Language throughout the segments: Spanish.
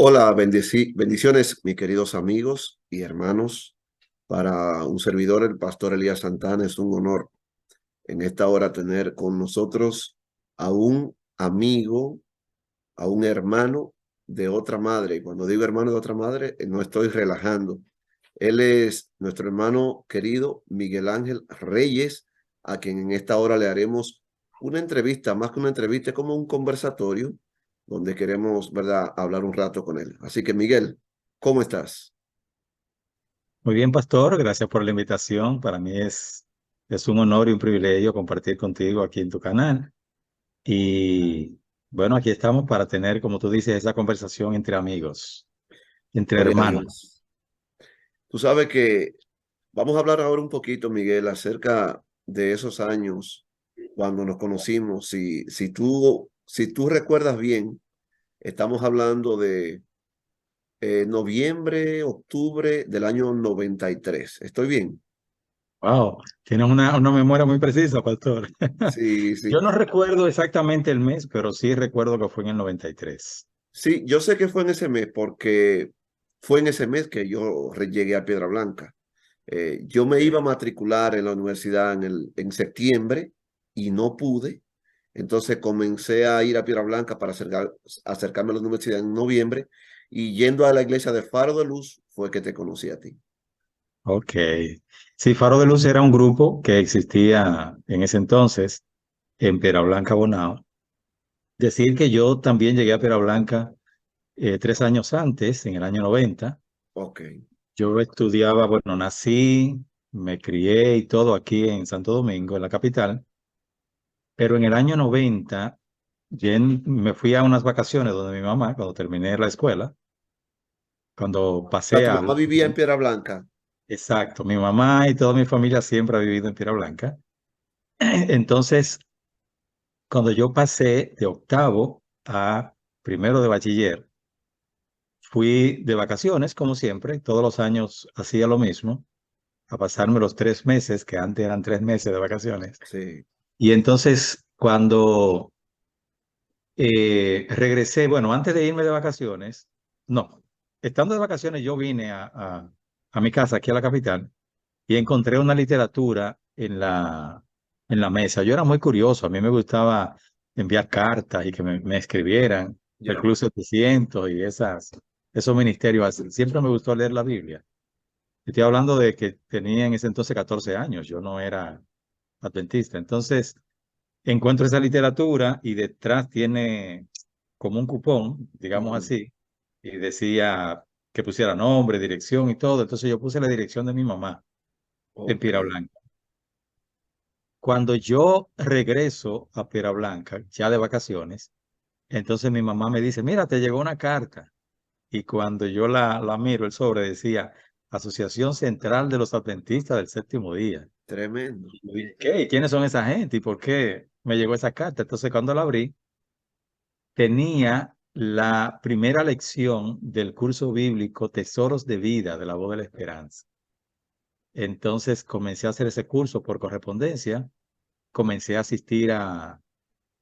Hola, bendiciones, mis queridos amigos y hermanos. Para un servidor, el pastor Elías Santana, es un honor en esta hora tener con nosotros a un amigo, a un hermano de otra madre. Y cuando digo hermano de otra madre, no estoy relajando. Él es nuestro hermano querido Miguel Ángel Reyes, a quien en esta hora le haremos una entrevista, más que una entrevista, es como un conversatorio donde queremos, ¿verdad?, hablar un rato con él. Así que, Miguel, ¿cómo estás? Muy bien, pastor, gracias por la invitación. Para mí es un honor y un privilegio compartir contigo aquí en tu canal. Y bueno, aquí estamos para tener, como tú dices, esa conversación entre amigos, entre Gloria a hermanos. Dios. Tú sabes que vamos a hablar ahora un poquito, Miguel, acerca de esos años cuando nos conocimos. Si tú recuerdas bien, estamos hablando de noviembre, octubre del año 93. ¿Estoy bien? Wow, tienes una memoria muy precisa, pastor. Sí, sí. Yo no recuerdo exactamente el mes, pero sí recuerdo que fue en el 93. Sí, yo sé que fue en ese mes porque fue en ese mes que yo llegué a Piedra Blanca. Yo me iba a Ok. matricular en la universidad en septiembre y no pude. Entonces comencé a ir a Piedra Blanca para acercarme a la universidad en noviembre, y yendo a la iglesia de Faro de Luz fue que te conocí a ti. Ok. Sí, Faro de Luz era un grupo que existía en ese entonces en Piedra Blanca, Bonao. Decir que yo también llegué a Piedra Blanca 3 años antes, en el año 90. Ok. Yo estudiaba, bueno, nací, me crié y todo aquí en Santo Domingo, en la capital, pero en el año 90 me fui a unas vacaciones donde mi mamá, cuando terminé la escuela, cuando O sea, pasé tu a... mamá vivía en Piedra Blanca. Exacto, mi mamá y toda mi familia siempre ha vivido en Piedra Blanca. Entonces, cuando yo pasé de octavo a primero de bachiller, fui de vacaciones, como siempre, todos los años hacía lo mismo, a pasarme los 3 meses, que antes eran 3 meses de vacaciones. Sí. Y entonces, cuando regresé, bueno, antes de irme de vacaciones, no, estando de vacaciones, yo vine a mi casa, aquí a la capital, y encontré una literatura en la mesa. Yo era muy curioso, a mí me gustaba enviar cartas y que me escribieran el Ya. Club 700 y esos ministerios así. Siempre me gustó leer la Biblia. Estoy hablando de que tenía en ese entonces 14 años, yo no era adventista. Entonces, encuentro esa literatura y detrás tiene como un cupón, digamos Ujú. así, y decía que pusiera nombre, dirección y todo. Entonces yo puse la dirección de mi mamá en Ok. Piedra Blanca. Cuando yo regreso a Piedra Blanca, ya de vacaciones, entonces mi mamá me dice, mira, te llegó una carta. Y cuando yo la miro, el sobre decía, Asociación Central de los Adventistas del Séptimo Día. Tremendo. Y yo dije, ¿qué? ¿Y quiénes son esa gente? ¿Y por qué me llegó esa carta? Entonces cuando la abrí, tenía la primera lección del curso bíblico Tesoros de Vida de la Voz de la Esperanza. Entonces comencé a hacer ese curso por correspondencia, comencé a asistir a,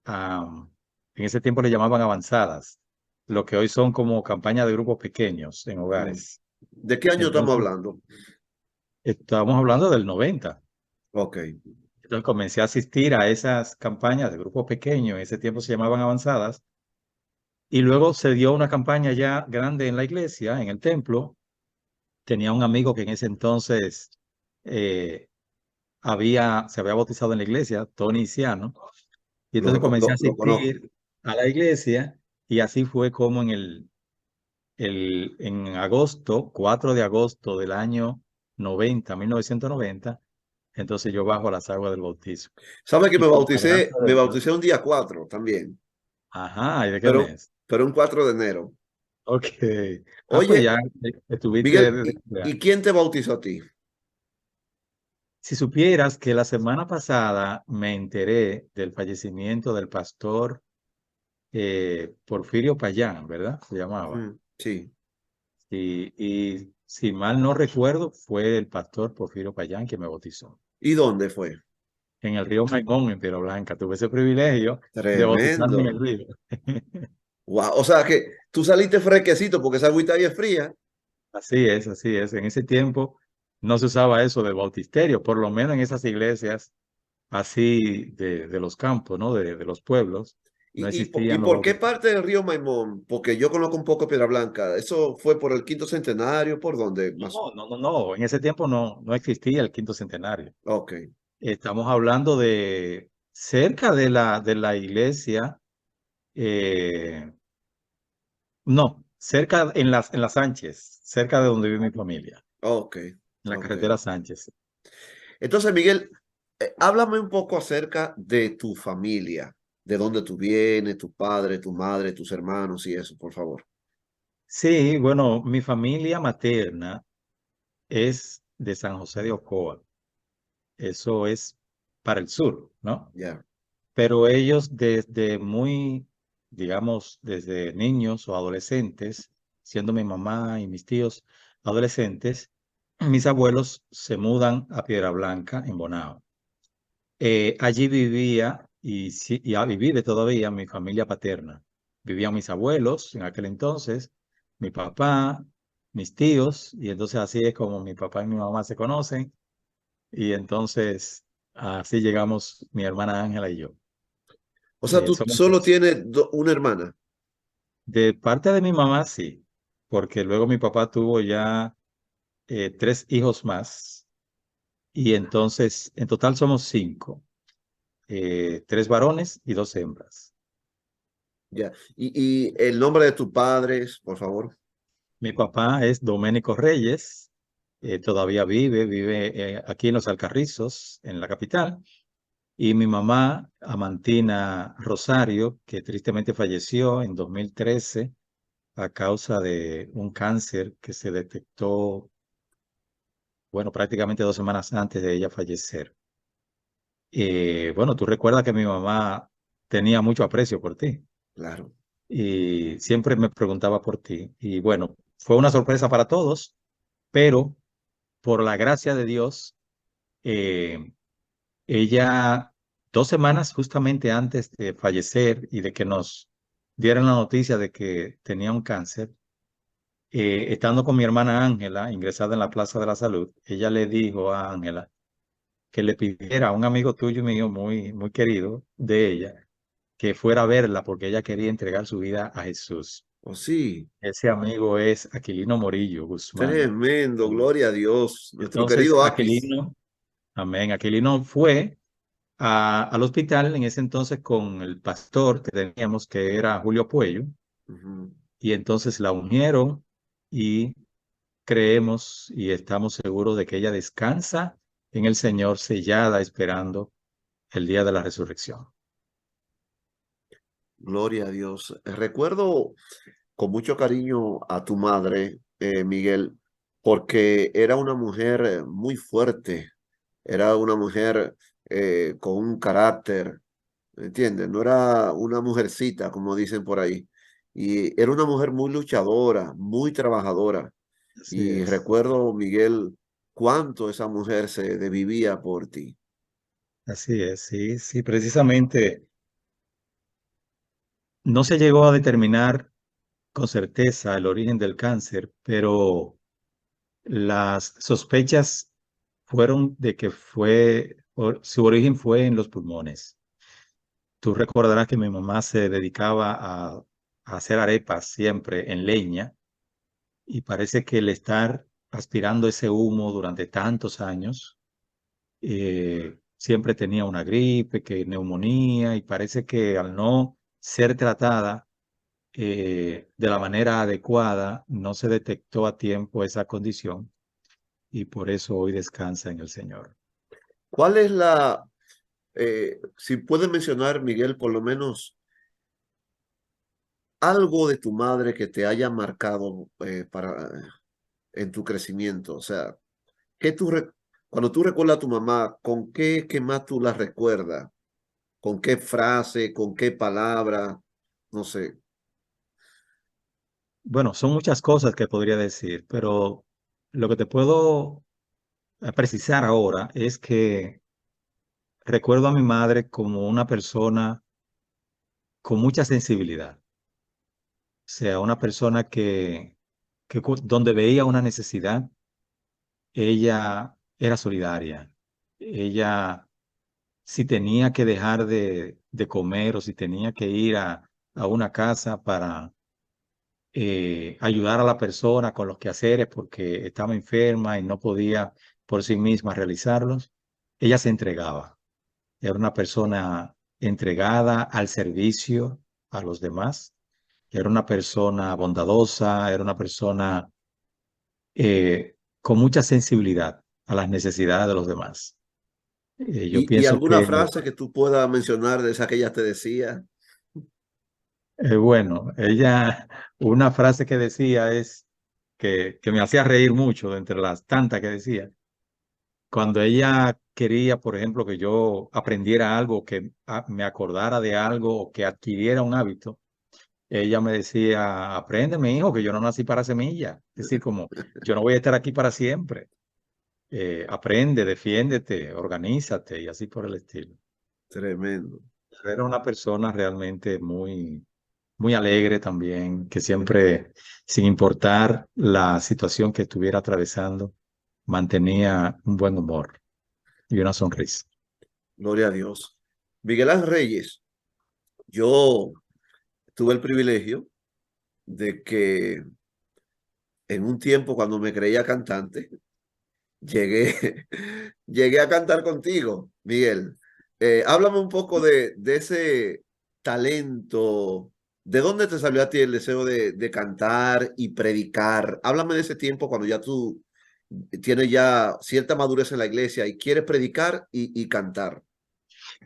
en ese tiempo le llamaban avanzadas, lo que hoy son como campañas de grupos pequeños en Mm. hogares. ¿De qué año estamos Entonces, hablando? estábamos hablando del 90. Ok. Entonces comencé a asistir a esas campañas de grupos pequeños, en ese tiempo se llamaban avanzadas, y luego se dio una campaña ya grande en la iglesia, en el templo. Tenía un amigo que en ese entonces eh, se había bautizado en la iglesia, Tony Ciano, y Lo, entonces reco- comencé a lo conozco. asistir a la iglesia y así fue como en agosto, 4 de agosto del año 1990, entonces yo bajo las aguas del bautismo. ¿Sabe que Y me por la bauticé? gracia Me de Dios. bauticé un día 4 también, Ajá, ¿y de qué pero, mes? pero un 4 de enero. Ok. Ah, pues Oye, ya estuviste Miguel, de ¿y cumpleaños. quién te bautizó a ti? Si supieras que la semana pasada me enteré del fallecimiento del pastor Porfirio Payán, ¿verdad? Se llamaba. Sí. Y si mal no recuerdo, fue el pastor Porfirio Payán que me bautizó. ¿Y dónde fue? En el río Maimón, en Piedra Blanca. Tuve ese privilegio de bautizarme en el Tremendo. río. Wow, o sea que tú saliste fresquecito porque esa agüita ahí es fría. Así es, así es. En ese tiempo no se usaba eso del bautisterio, por lo menos en esas iglesias así de los campos, ¿no? De los pueblos, no Y existían los por qué bautisterios. parte del río Maimón? Porque yo conozco un poco Piedra Blanca. ¿Eso fue por el quinto centenario? ¿Por dónde más? No, no, no, no. En ese tiempo no existía el quinto centenario. Ok, Estamos hablando de cerca de la iglesia, eh, no, cerca en las Sánchez, cerca de donde vive mi familia, ok, en la ok. carretera Sánchez. Entonces, Miguel, háblame un poco acerca de tu familia, de dónde tú vienes, tu padre, tu madre, tus hermanos y eso, por favor. Sí, bueno, mi familia materna es de San José de Ocoa. Eso es para el sur, ¿no? Ya. Pero ellos desde muy, digamos, desde niños o adolescentes, siendo mi mamá y mis tíos adolescentes, mis abuelos se mudan a Piedra Blanca, en Bonao. Allí vivía y vive todavía mi familia paterna. Vivían mis abuelos en aquel entonces, mi papá, mis tíos, y entonces así es como mi papá y mi mamá se conocen, y entonces así llegamos mi hermana Ángela y yo. O sea, tú Somos solo tres. tienes una hermana. De parte de mi mamá, sí, porque luego mi papá tuvo ya tres hijos más, y entonces en total somos cinco, tres varones y dos hembras. Ya. Y el nombre de tus padres, por favor. Mi papá es Doménico Reyes, todavía vive aquí en Los Alcarrizos, en la capital, y mi mamá, Amantina Rosario, que tristemente falleció en 2013 a causa de un cáncer que se detectó, bueno, prácticamente 2 semanas antes de ella fallecer. Bueno, tú recuerdas que mi mamá tenía mucho aprecio por ti Claro. y siempre me preguntaba por ti. Y bueno, fue una sorpresa para todos, pero por la gracia de Dios, eh, ella 2 semanas justamente antes de fallecer y de que nos dieran la noticia de que tenía un cáncer, estando con mi hermana Ángela, ingresada en la Plaza de la Salud, ella le dijo a Ángela que le pidiera a un amigo tuyo y mío muy, muy querido de ella que fuera a verla porque ella quería entregar su vida a Jesús. Oh, sí. Ese amigo es Aquilino Morillo Guzmán. Tremendo, gloria a Dios. Nuestro Entonces, querido Aquis. Aquilino, amén, Aquilino fue al hospital en ese entonces con el pastor que teníamos, que era Julio Puello, Ujú. y entonces la ungieron y creemos y estamos seguros de que ella descansa en el Señor, sellada, esperando el día de la resurrección. Gloria a Dios. Recuerdo con mucho cariño a tu madre, Miguel, porque era una mujer muy fuerte, era una mujer con un carácter, ¿me entiendes? No era una mujercita, como dicen por ahí. Y era una mujer muy luchadora, muy trabajadora. Así Y es, recuerdo, Miguel, cuánto esa mujer se desvivía por ti. así es, sí, sí, precisamente no se llegó a determinar con certeza el origen del cáncer, pero las sospechas fueron de que su origen fue en los pulmones. Tú recordarás que mi mamá se dedicaba a hacer arepas siempre en leña y parece que el estar aspirando ese humo durante tantos años, siempre tenía una gripe, que neumonía, y parece que al no ser tratada de la manera adecuada, no se detectó a tiempo esa condición y por eso hoy descansa en el Señor. ¿Cuál es si puedes mencionar, Miguel, por lo menos algo de tu madre que te haya marcado en tu crecimiento? O sea, ¿qué cuando tú recuerdas a tu mamá, ¿con qué más tú la recuerdas? ¿Con qué frase, con qué palabra? No sé. Bueno, son muchas cosas que podría decir, pero lo que te puedo precisar ahora es que recuerdo a mi madre como una persona con mucha sensibilidad. sea, una persona donde veía una necesidad, ella era solidaria. Ella, si tenía que dejar de comer o si tenía que ir a una casa para ayudar a la persona con los quehaceres porque estaba enferma y no podía por sí misma realizarlos, ella se entregaba. Era una persona entregada al servicio a los demás. Era una persona bondadosa, era una persona con mucha sensibilidad a las necesidades de los demás. Yo Y pienso alguna que, frase que tú puedas mencionar de esa que ella te decía? bueno, ella, una frase que decía es que me hacía reír mucho de entre las tantas que decía. Cuando ella quería, por ejemplo, que yo aprendiera algo, que me acordara de algo o que adquiriera un hábito, ella me decía, aprende, mi hijo, que yo no nací para semilla. Es decir, como yo no voy a estar aquí para siempre. Aprende, defiéndete, organízate y así por el estilo. Tremendo. Era una persona realmente muy alegre también, que siempre, sin importar la situación que estuviera atravesando, mantenía un buen humor y una sonrisa. Gloria a Dios. Miguel Ángel Reyes, yo tuve el privilegio de que en un tiempo cuando me creía cantante, llegué, llegué a cantar contigo, Miguel. Háblame un poco de ese talento. ¿De dónde te salió a ti el deseo de cantar y predicar? Háblame de ese tiempo cuando ya tú tienes ya cierta madurez en la iglesia y quieres predicar y cantar.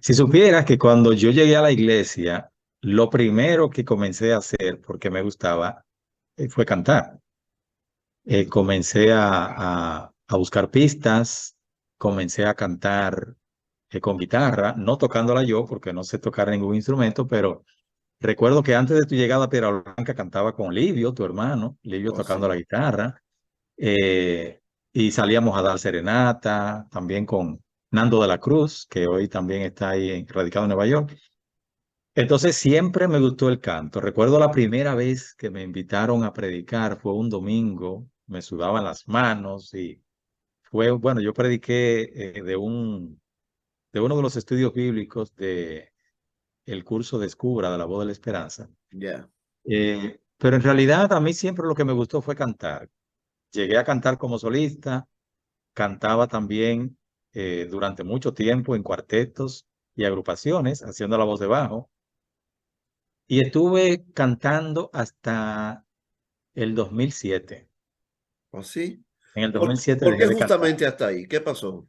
Si supieras que cuando yo llegué a la iglesia, lo primero que comencé a hacer, porque me gustaba, fue cantar. Comencé a buscar pistas, comencé a cantar con guitarra, no tocándola yo, porque no sé tocar ningún instrumento, pero recuerdo que antes de tu llegada a Piedra Blanca cantaba con Livio, tu hermano, Livio Oh, tocando la sí. guitarra, eh, y salíamos a dar serenata, también con Nando de la Cruz, que hoy también está ahí radicado en Nueva York. Entonces siempre me gustó el canto. Recuerdo la primera vez que me invitaron a predicar, fue un domingo, me sudaban las manos y fue, bueno, yo prediqué de uno de los estudios bíblicos de el curso Descubra de la Voz de la Esperanza. Ya. Pero en realidad a mí siempre lo que me gustó fue cantar. Llegué a cantar como solista, cantaba también durante mucho tiempo en cuartetos y agrupaciones, haciendo la voz de bajo. Y estuve cantando hasta el 2007. ¿Oh, sí? En el 2007 ¿Por dejé qué de cantar. justamente hasta ahí? ¿Qué pasó?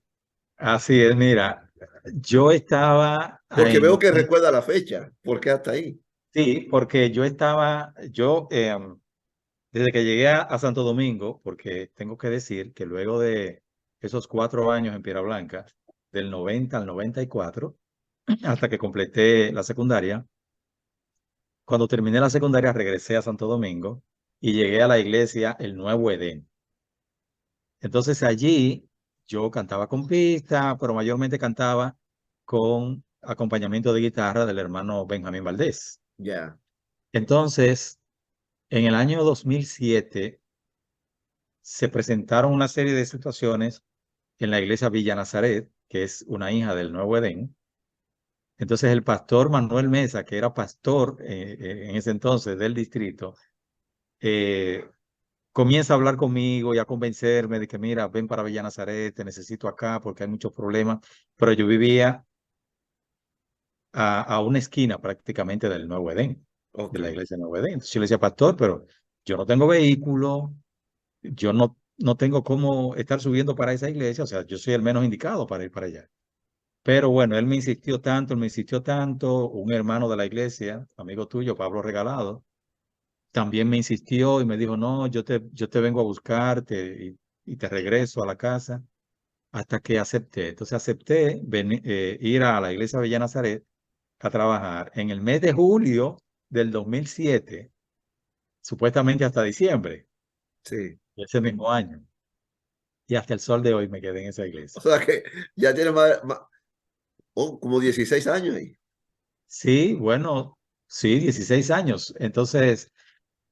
Así es, mira, yo estaba Porque veo en... que recuerda la fecha. ¿Por qué hasta ahí? Sí, porque desde que llegué a Santo Domingo, porque tengo que decir que luego de esos 4 años en Piedra Blanca, del 90 al 94, hasta que completé la secundaria, cuando terminé la secundaria regresé a Santo Domingo y llegué a la iglesia El Nuevo Edén. Entonces allí yo cantaba con pista, pero mayormente cantaba con acompañamiento de guitarra del hermano Benjamín Valdés. Ya. Entonces, en el año 2007 se presentaron una serie de situaciones en la iglesia Villa Nazaret, que es una hija del Nuevo Edén. Entonces el pastor Manuel Mesa, que era pastor en ese entonces del distrito, eh, comienza a hablar conmigo y a convencerme de que, mira, ven para Villa Nazaret, te necesito acá porque hay muchos problemas. Pero yo vivía a una esquina prácticamente del Nuevo Edén, de Ok. la iglesia Nuevo Edén. Entonces yo le decía, pastor, pero yo no tengo vehículo, yo no tengo cómo estar subiendo para esa iglesia, o sea, yo soy el menos indicado para ir para allá. Pero bueno, él me insistió tanto, un hermano de la iglesia, amigo tuyo, Pablo Regalado, también me insistió y me dijo, no, yo te vengo a buscarte y te regreso a la casa hasta que acepté. Entonces acepté ir a la iglesia de Villa Nazaret a trabajar en el mes de julio del 2007, supuestamente hasta diciembre Sí. de ese mismo año. Y hasta el sol de hoy me quedé en esa O iglesia. sea que ya tiene como 16 años ahí. Sí, bueno, sí, 16 años. Entonces,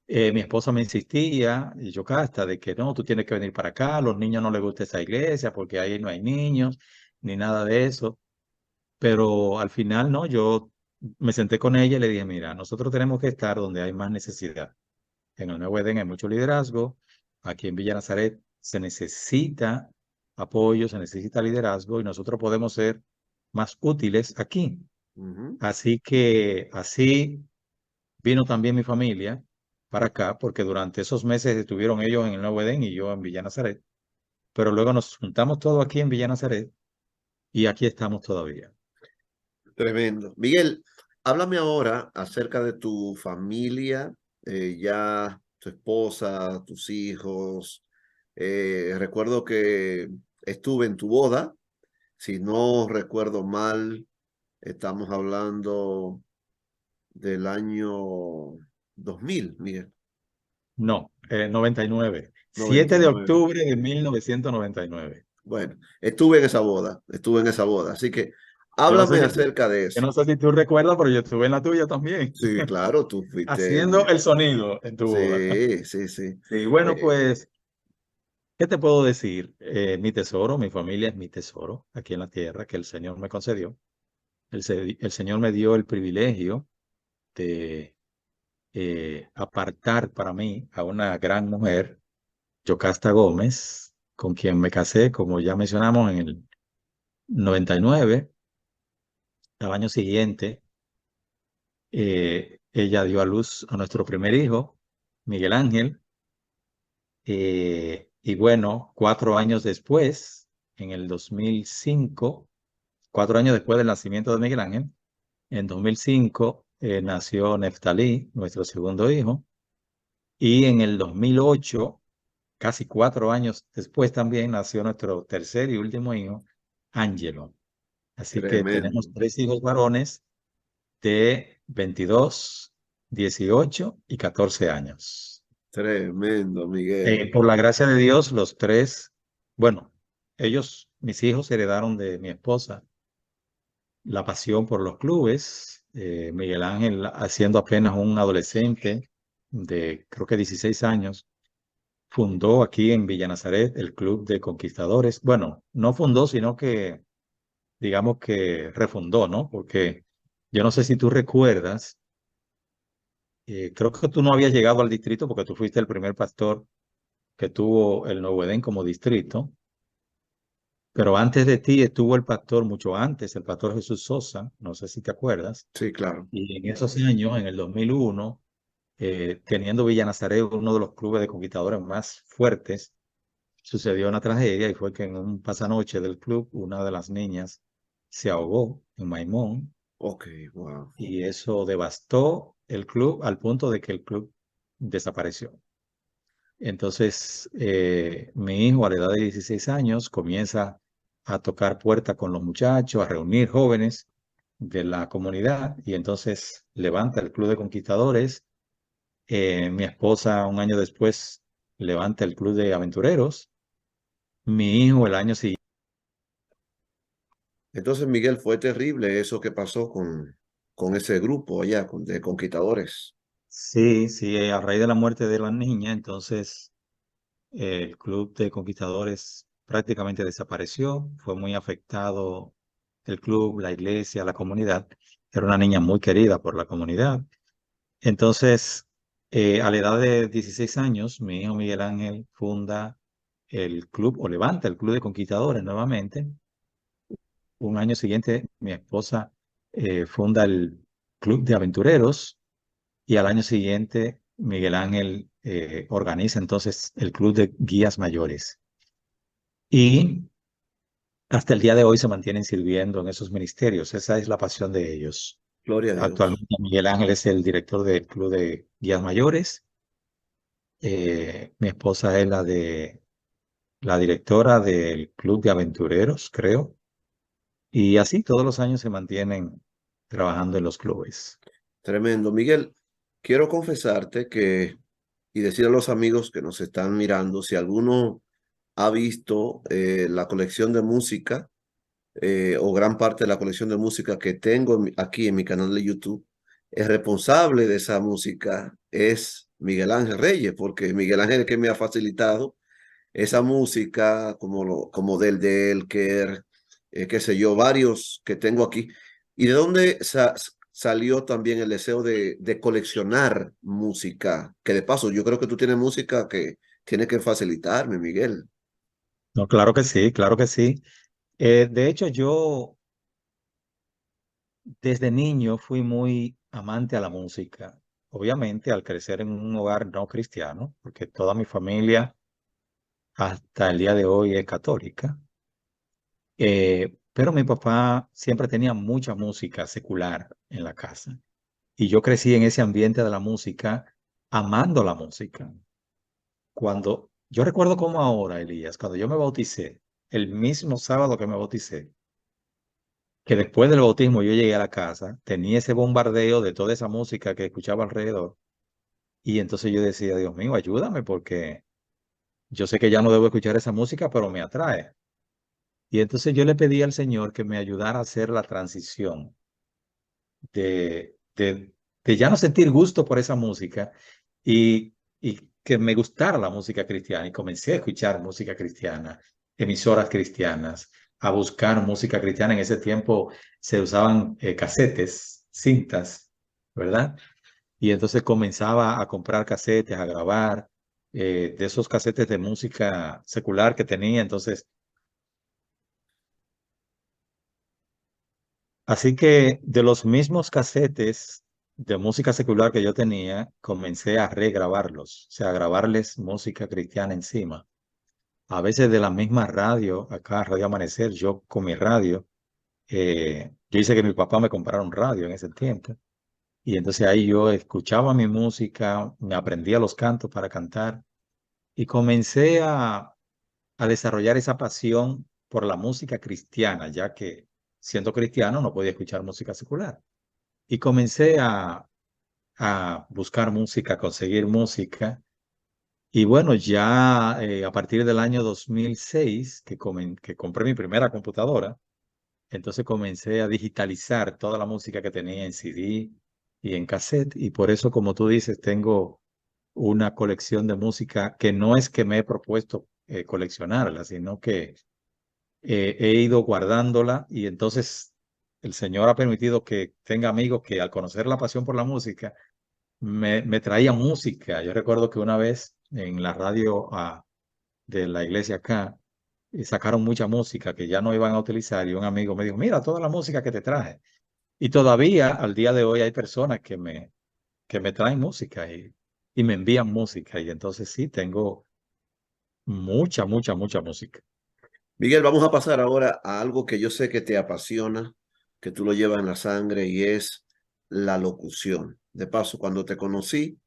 Mi esposa me insistía, y yo hasta de que no, tú tienes que venir para acá, a los niños no les gusta esa iglesia porque ahí no hay niños, ni nada de eso. Pero al final, no, yo me senté con ella y le dije, mira, nosotros tenemos que estar donde hay más necesidad. En el Nuevo Edén hay mucho liderazgo, aquí en Villa Nazaret se necesita apoyo, se necesita liderazgo y nosotros podemos ser más útiles aquí. Ujú. Así que así vino también mi familia para acá, porque durante esos meses estuvieron ellos en el Nuevo Edén y yo en Villa Nazaret, pero luego nos juntamos todos aquí en Villa Nazaret y aquí estamos todavía. Tremendo. Miguel, háblame ahora acerca de tu familia, ya tu esposa, tus hijos. Recuerdo que estuve en tu boda, si no recuerdo mal, estamos hablando del año 2000, Miguel, No, 99. 7 de 99. octubre de 1999. Bueno, estuve en esa boda, así que Yo no sé háblame si tú, acerca de yo eso. no sé si tú recuerdas, pero yo estuve en la tuya también, Sí, claro, tú fuiste haciendo el sonido en tu boda. Sí, sí, sí. Sí, bueno, Eh, pues, ¿qué te puedo decir? Mi tesoro, mi familia es mi tesoro aquí en la tierra que el Señor me concedió. El Señor me dio el privilegio de apartar para mí a una gran mujer, Yocasta Gómez, con quien me casé, como ya mencionamos, en el 99. Al año siguiente, ella dio a luz a nuestro primer hijo, Miguel Ángel. Y bueno, 4 años después, en el 2005, 4 años después del nacimiento de Miguel Ángel, en 2005 nació Neftalí, nuestro segundo hijo. Y en el 2008, casi 4 años después también, nació nuestro tercer y último hijo, Ángelo. Así que tenemos Tremendo, 3 hijos varones de 22, 18 y 14 años. tremendo, Miguel. Por la gracia de Dios, los tres, bueno, ellos, mis hijos, heredaron de mi esposa la pasión por los clubes. Miguel Ángel, haciendo apenas un adolescente de creo que 16 años, fundó aquí en Villa Nazaret el Club de Conquistadores. Bueno, no fundó, sino que, digamos que refundó, ¿no? Porque yo no sé si tú recuerdas, creo que tú no habías llegado al distrito porque tú fuiste el primer pastor que tuvo el Nuevo Edén como distrito, pero antes de ti estuvo el pastor mucho antes, el pastor Jesús Sosa, no sé si te acuerdas, Sí, claro. y en esos años, en el 2001, teniendo Villa Nazaret uno de los clubes de conquistadores más fuertes, sucedió una tragedia y fue que en un pasanoche del club una de las niñas se ahogó en Maimón Ok, wow. y eso devastó el club al punto de que el club desapareció. Entonces, mi hijo a la edad de 16 años comienza a tocar puerta con los muchachos, a reunir jóvenes de la comunidad y entonces levanta el Club de Conquistadores. Mi esposa un año después levanta el Club de Aventureros. Mi hijo el año siguiente. Entonces, Miguel, fue terrible eso que pasó con ese grupo allá, de conquistadores. Sí, sí, a raíz de la muerte de la niña, entonces el Club de Conquistadores prácticamente desapareció. Fue muy afectado el club, la iglesia, la comunidad. Era una niña muy querida por la comunidad. Entonces, a la edad de 16 años, mi hijo Miguel Ángel funda el club o levanta el Club de Conquistadores nuevamente. Un año siguiente, mi esposa funda el Club de Aventureros y al año siguiente, Miguel Ángel organiza entonces el Club de Guías Mayores. Y hasta el día de hoy se mantienen sirviendo en esos ministerios. Esa es la pasión de ellos. Gloria a Dios. Actualmente Miguel Ángel es el director del Club de Guías Mayores. Mi esposa es la directora del Club de Aventureros, creo. Y así todos los años se mantienen trabajando en los clubes. Tremendo. Miguel, quiero confesarte que, y decir a los amigos que nos están mirando, si alguno ha visto la colección de música o gran parte de la colección de música que tengo aquí en mi canal de YouTube, el responsable de esa música es Miguel Ángel Reyes, porque Miguel Ángel es el que me ha facilitado esa música, como del Delker, qué sé yo, varios que tengo aquí. ¿Y de dónde salió también el deseo de coleccionar música? Que de paso, yo creo que tú tienes música que tienes que facilitarme, Miguel. No, claro que sí, claro que sí. De hecho, yo desde niño fui muy amante a la música. Obviamente, al crecer en un hogar no cristiano, porque toda mi familia hasta el día de hoy es católica, pero mi papá siempre tenía mucha música secular en la casa. Y yo crecí en ese ambiente de la música, amando la música. Cuando yo recuerdo como ahora, Elías, cuando yo me bauticé, el mismo sábado que me bauticé, que después del bautismo yo llegué a la casa, tenía ese bombardeo de toda esa música que escuchaba alrededor. Y entonces yo decía, Dios mío, ayúdame porque yo sé que ya no debo escuchar esa música, pero me atrae. Y entonces yo le pedí al Señor que me ayudara a hacer la transición de, de, de ya no sentir gusto por esa música y que me gustara la música cristiana. Y comencé a escuchar música cristiana, emisoras cristianas, a buscar música cristiana. En ese tiempo se usaban casetes, cintas, ¿verdad? Y entonces comenzaba a comprar casetes, a grabar de esos casetes de música secular que tenía. Entonces, así que de los mismos casetes de música secular que yo tenía, comencé a regrabarlos, o sea, a grabarles música cristiana encima. A veces de la misma radio, acá Radio Amanecer, yo con mi radio, yo hice que mi papá me comprara un radio en ese tiempo. Y entonces ahí yo escuchaba mi música, me aprendía los cantos para cantar y comencé a desarrollar esa pasión por la música cristiana, ya que siendo cristiano no podía escuchar música secular. Y comencé a buscar música, a conseguir música. Y bueno, ya a partir del año 2006, que compré mi primera computadora, entonces comencé a digitalizar toda la música que tenía en CD y en cassette. Y por eso, como tú dices, tengo una colección de música que no es que me he propuesto coleccionarla, sino que he ido guardándola y entonces el Señor ha permitido que tenga amigos que al conocer la pasión por la música, me traían música. Yo recuerdo que una vez en la radio de la iglesia acá, sacaron mucha música que ya no iban a utilizar y un amigo me dijo, mira toda la música que te traje. Y todavía al día de hoy hay personas que me traen música y me envían música y entonces sí, tengo mucha, mucha, mucha música. Miguel, vamos a pasar ahora a algo que yo sé que te apasiona, que tú lo llevas en la sangre y es la locución. De paso, cuando te conocí,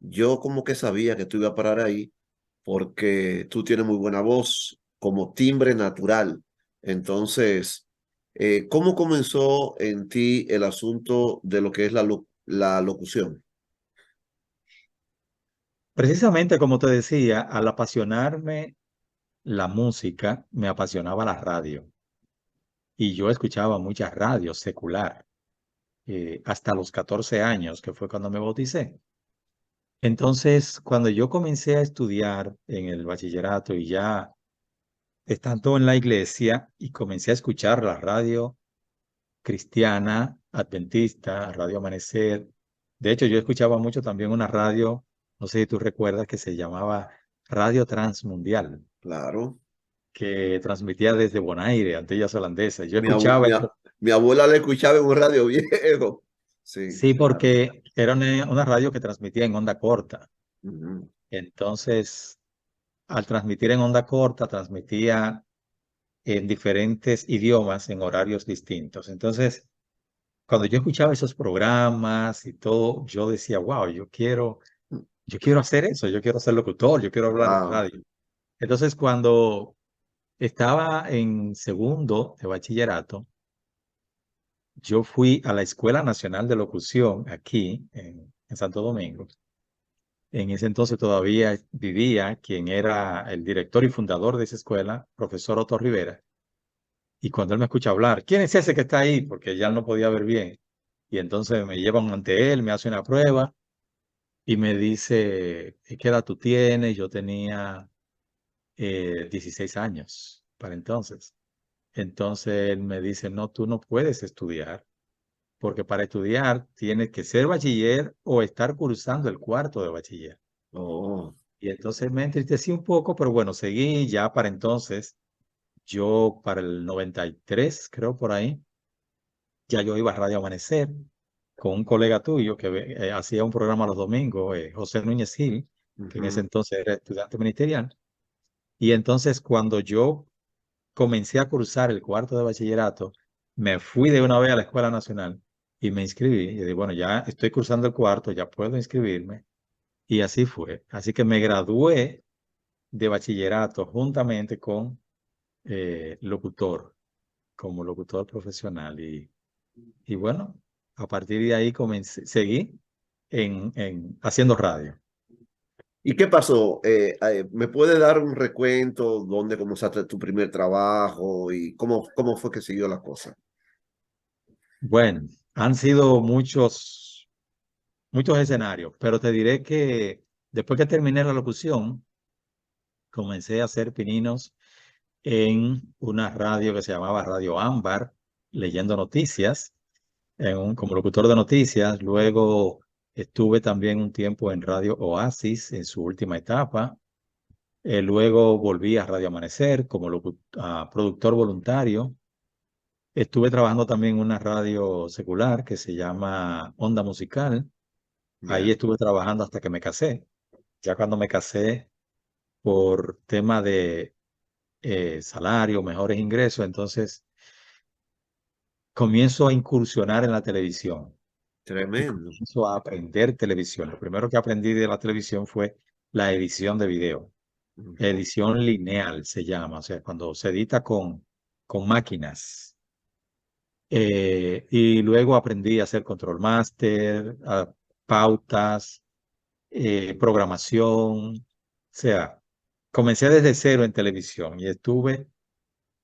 yo como que sabía que tú ibas a parar ahí porque tú tienes muy buena voz, como timbre natural. Entonces, ¿cómo comenzó en ti el asunto de lo que es la locución? Precisamente como te decía, al apasionarme la música, me apasionaba la radio y yo escuchaba mucha radio secular hasta los 14 años, que fue cuando me bauticé. Entonces, cuando yo comencé a estudiar en el bachillerato y ya estando en la iglesia y comencé a escuchar la radio cristiana, adventista, Radio Amanecer. De hecho, yo escuchaba mucho también una radio, no sé si tú recuerdas, que se llamaba Radio Transmundial, Claro. que transmitía desde Bonaire, Antillas Holandesas. Yo escuchaba Mi, eso. mi abuela le escuchaba en un radio viejo. Sí, Sí, claro. porque era una radio que transmitía en onda corta. Ujú. Entonces, al transmitir en onda corta, transmitía en diferentes idiomas en horarios distintos. Entonces, cuando yo escuchaba esos programas y todo, yo decía, wow, yo quiero hacer eso, yo quiero ser locutor, yo quiero hablar en Wow. radio. Entonces, cuando estaba en segundo de bachillerato, yo fui a la Escuela Nacional de Locución aquí en Santo Domingo. En ese entonces todavía vivía quien era el director y fundador de esa escuela, profesor Otto Rivera. Y cuando él me escucha hablar, ¿quién es ese que está ahí? Porque ya no podía ver bien. Y entonces me llevan ante él, me hace una prueba y me dice, ¿qué edad tú tienes? Yo tenía 16 años para entonces. Entonces él me dice, no, tú no puedes estudiar, porque para estudiar tienes que ser bachiller o estar cursando el cuarto de bachiller. Oh, Y entonces me entristecí un poco, pero bueno, seguí ya para entonces. Yo para el 93 creo por ahí, ya yo iba a Radio Amanecer con un colega tuyo que hacía un programa los domingos, José Núñez Gil, que en ese ujú. entonces era estudiante ministerial. Y entonces cuando yo comencé a cursar el cuarto de bachillerato, me fui de una vez a la Escuela Nacional y me inscribí. Y dije, bueno, ya estoy cursando el cuarto, ya puedo inscribirme. Y así fue. Así que me gradué de bachillerato juntamente con locutor, como locutor profesional. Y bueno, a partir de ahí comencé, seguí haciendo radio. ¿Y qué pasó? ¿Me puede dar un recuento dónde comenzaste tu primer trabajo y cómo fue que siguió la cosa? Bueno, han sido muchos escenarios, pero te diré que después que terminé la locución, comencé a hacer pininos en una radio que se llamaba Radio Ámbar, leyendo noticias, como locutor de noticias. Luego estuve también un tiempo en Radio Oasis en su última etapa. Luego volví a Radio Amanecer como productor voluntario. Estuve trabajando también en una radio secular que se llama Onda Musical. Ahí Ya, estuve trabajando hasta que me casé. Ya cuando me casé, por tema de salario, mejores ingresos, entonces comienzo a incursionar en la televisión y tremendo. comienzo a aprender televisión. Lo primero que aprendí de la televisión fue la edición de video. Ujú. Edición lineal se llama, o sea, cuando se edita con máquinas. Y luego aprendí a hacer control master, pautas, programación. O sea, comencé desde cero en televisión y estuve,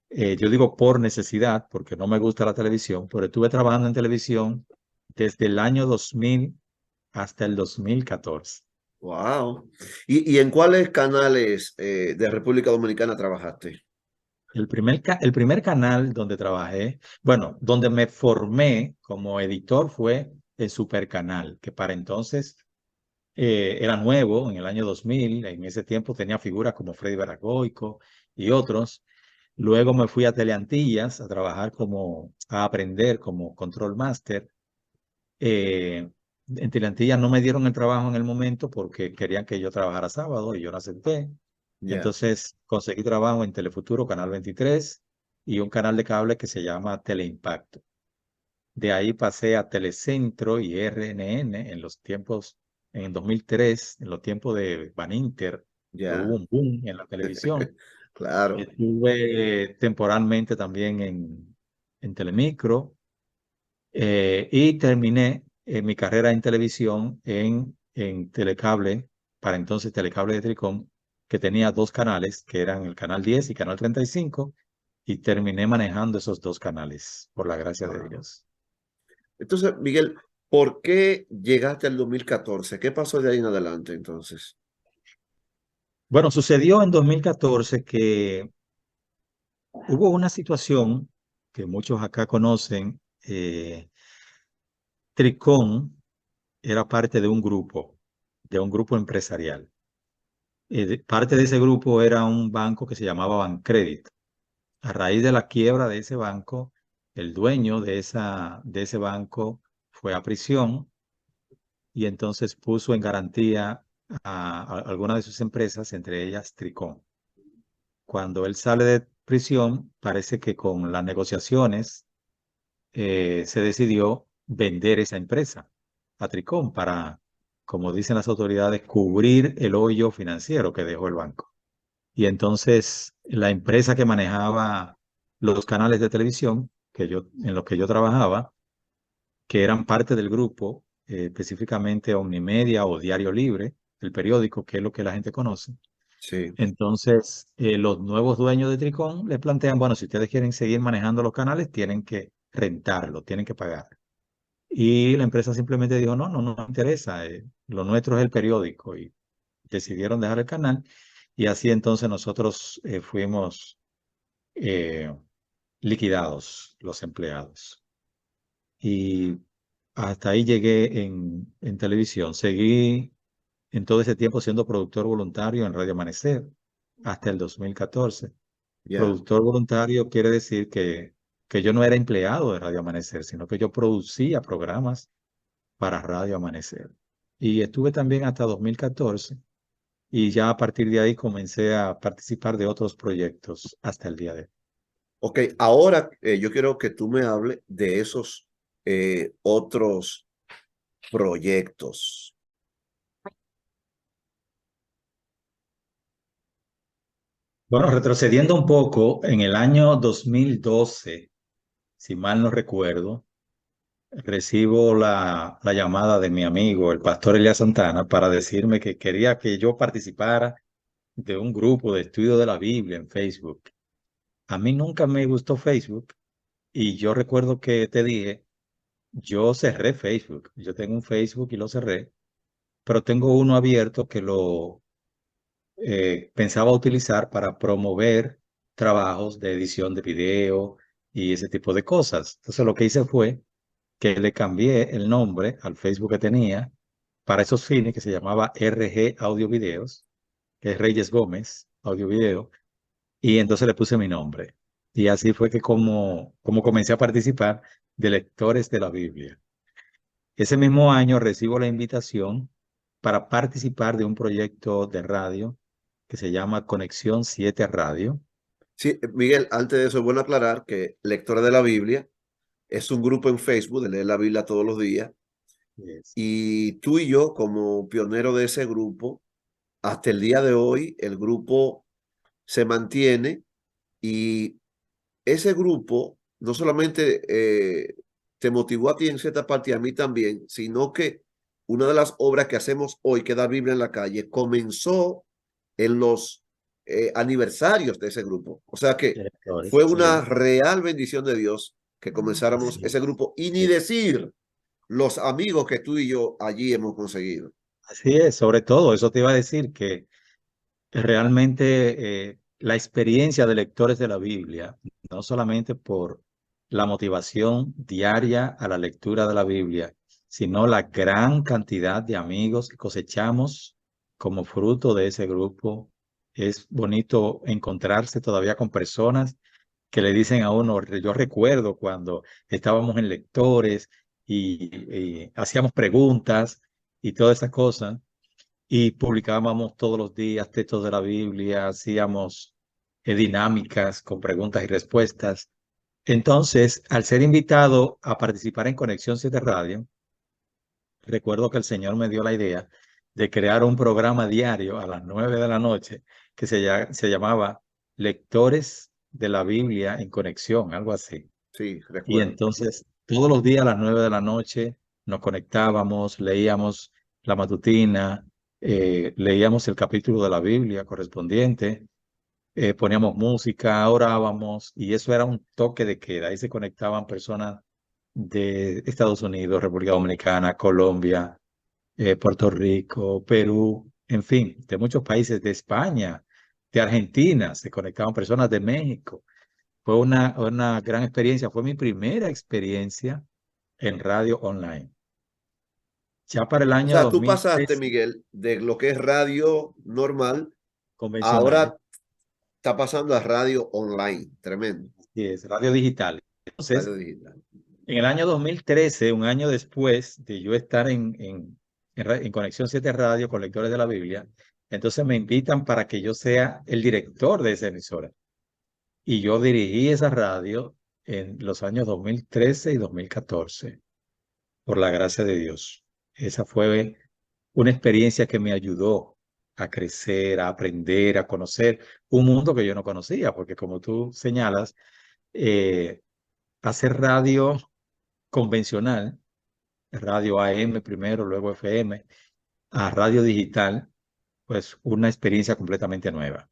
yo digo por necesidad, porque no me gusta la televisión, pero estuve trabajando en televisión desde el año 2000 hasta el 2014. Wow. ¿Y en cuáles canales de República Dominicana trabajaste? El primer canal donde trabajé, bueno, donde me formé como editor fue el Supercanal, que para entonces era nuevo en el año 2000. En ese tiempo tenía figuras como Freddy Baragoico y otros. Luego me fui a Teleantillas a trabajar a aprender como Control Master. En Teleantillas no me dieron el trabajo en el momento porque querían que yo trabajara sábado y yo no acepté. Ya, Entonces conseguí trabajo en Telefuturo, Canal 23 y un canal de cable que se llama Teleimpacto. De ahí pasé a Telecentro y RNN en 2003, en los tiempos de Baninter, que hubo ya. un boom en la televisión. Claro, Estuve temporalmente también en Telemicro y terminé mi carrera en televisión en Telecable, para entonces Telecable de Tricom, que tenía dos canales, que eran el canal 10 y canal 35, y terminé manejando esos dos canales, por la gracia de wow. Dios. Entonces, Miguel, ¿por qué llegaste al 2014? ¿Qué pasó de ahí en adelante entonces? Bueno, sucedió en 2014 que hubo una situación que muchos acá conocen. Tricom era parte de un grupo empresarial. Parte de ese grupo era un banco que se llamaba Bancrédito. A raíz de la quiebra de ese banco, el dueño de ese banco fue a prisión y entonces puso en garantía a algunas de sus empresas, entre ellas Tricom. Cuando él sale de prisión, parece que con las negociaciones se decidió vender esa empresa a Tricom para, como dicen las autoridades, cubrir el hoyo financiero que dejó el banco. Y entonces la empresa que manejaba los canales de televisión en los que yo trabajaba, que eran parte del grupo, específicamente Omnimedia o Diario Libre, el periódico, que es lo que la gente conoce. Sí, Entonces, los nuevos dueños de Tricom le plantean, bueno, si ustedes quieren seguir manejando los canales, tienen que rentarlo, tienen que pagar. Y la empresa simplemente dijo, no, no, no me interesa, lo nuestro es el periódico. Y decidieron dejar el canal. Y así entonces nosotros fuimos eh, liquidados, los empleados. Y hasta ahí llegué en televisión. Seguí en todo ese tiempo siendo productor voluntario en Radio Amanecer hasta el 2014. Ya. Productor voluntario quiere decir que yo no era empleado de Radio Amanecer, sino que yo producía programas para Radio Amanecer. Y estuve también hasta 2014 y ya a partir de ahí comencé a participar de otros proyectos hasta el día de hoy. Ok, ahora yo quiero que tú me hables de esos otros proyectos. Bueno, retrocediendo un poco, en el año 2012, si mal no recuerdo, recibo la llamada de mi amigo, el pastor Elías Santana, para decirme que quería que yo participara de un grupo de estudio de la Biblia en Facebook. A mí nunca me gustó Facebook y yo recuerdo que te dije, yo cerré Facebook. Yo tengo un Facebook y lo cerré, pero tengo uno abierto que lo pensaba utilizar para promover trabajos de edición de video y ese tipo de cosas. Entonces lo que hice fue que le cambié el nombre al Facebook que tenía para esos fines que se llamaba RG Audio Videos, que es Reyes Gómez Audio Video, y entonces le puse mi nombre. Y así fue que como comencé a participar de lectores de la Biblia. Ese mismo año recibo la invitación para participar de un proyecto de radio que se llama Conexión 7 Radio. Sí, Miguel, antes de eso es bueno aclarar que Lectores de la Biblia es un grupo en Facebook de leer la Biblia todos los días Yes. y tú y yo como pionero de ese grupo, hasta el día de hoy el grupo se mantiene y ese grupo no solamente te motivó a ti en cierta parte y a mí también, sino que una de las obras que hacemos hoy, que da Biblia en la calle, comenzó en los aniversarios de ese grupo. O sea que Lectores, fue una sí. real bendición de Dios que comenzáramos Así ese es. grupo y ni Sí. decir los amigos que tú y yo allí hemos conseguido. Así es, sobre todo, eso te iba a decir que realmente la experiencia de lectores de la Biblia, no solamente por la motivación diaria a la lectura de la Biblia, sino la gran cantidad de amigos que cosechamos como fruto de ese grupo. Es bonito encontrarse todavía con personas que le dicen a uno, yo recuerdo cuando estábamos en lectores y hacíamos preguntas y todas esas cosas y publicábamos todos los días textos de la Biblia, hacíamos dinámicas con preguntas y respuestas. Entonces, al ser invitado a participar en Conexión 7 Radio, recuerdo que el Señor me dio la idea de crear un programa diario a las 9 de la noche que se llamaba Lectores de la Biblia en Conexión, algo así. Sí, Y recuerdo. entonces, todos los días a las 9 de la noche nos conectábamos, leíamos la matutina, leíamos el capítulo de la Biblia correspondiente, poníamos música, orábamos, y eso era un toque de queda. Ahí se conectaban personas de Estados Unidos, República Dominicana, Colombia, Puerto Rico, Perú, en fin, de muchos países, de España, de Argentina, se conectaban personas de México. Fue una gran experiencia, fue mi primera experiencia en radio online. Ya para el O año sea, tú pasaste, 2013, Miguel, de lo que es radio normal, convencionales, ahora está pasando a radio online. Tremendo. y es radio digital. Entonces, Radio digital. en el año 2013, un año después de yo estar en Conexión 7 Radio con Lectores de la Biblia, entonces me invitan para que yo sea el director de esa emisora. Y yo dirigí esa radio en los años 2013 y 2014, por la gracia de Dios. Esa fue una experiencia que me ayudó a crecer, a aprender, a conocer un mundo que yo no conocía, porque como tú señalas, eh, hacer radio convencional, radio AM primero, luego FM, a radio digital, pues una experiencia completamente nueva.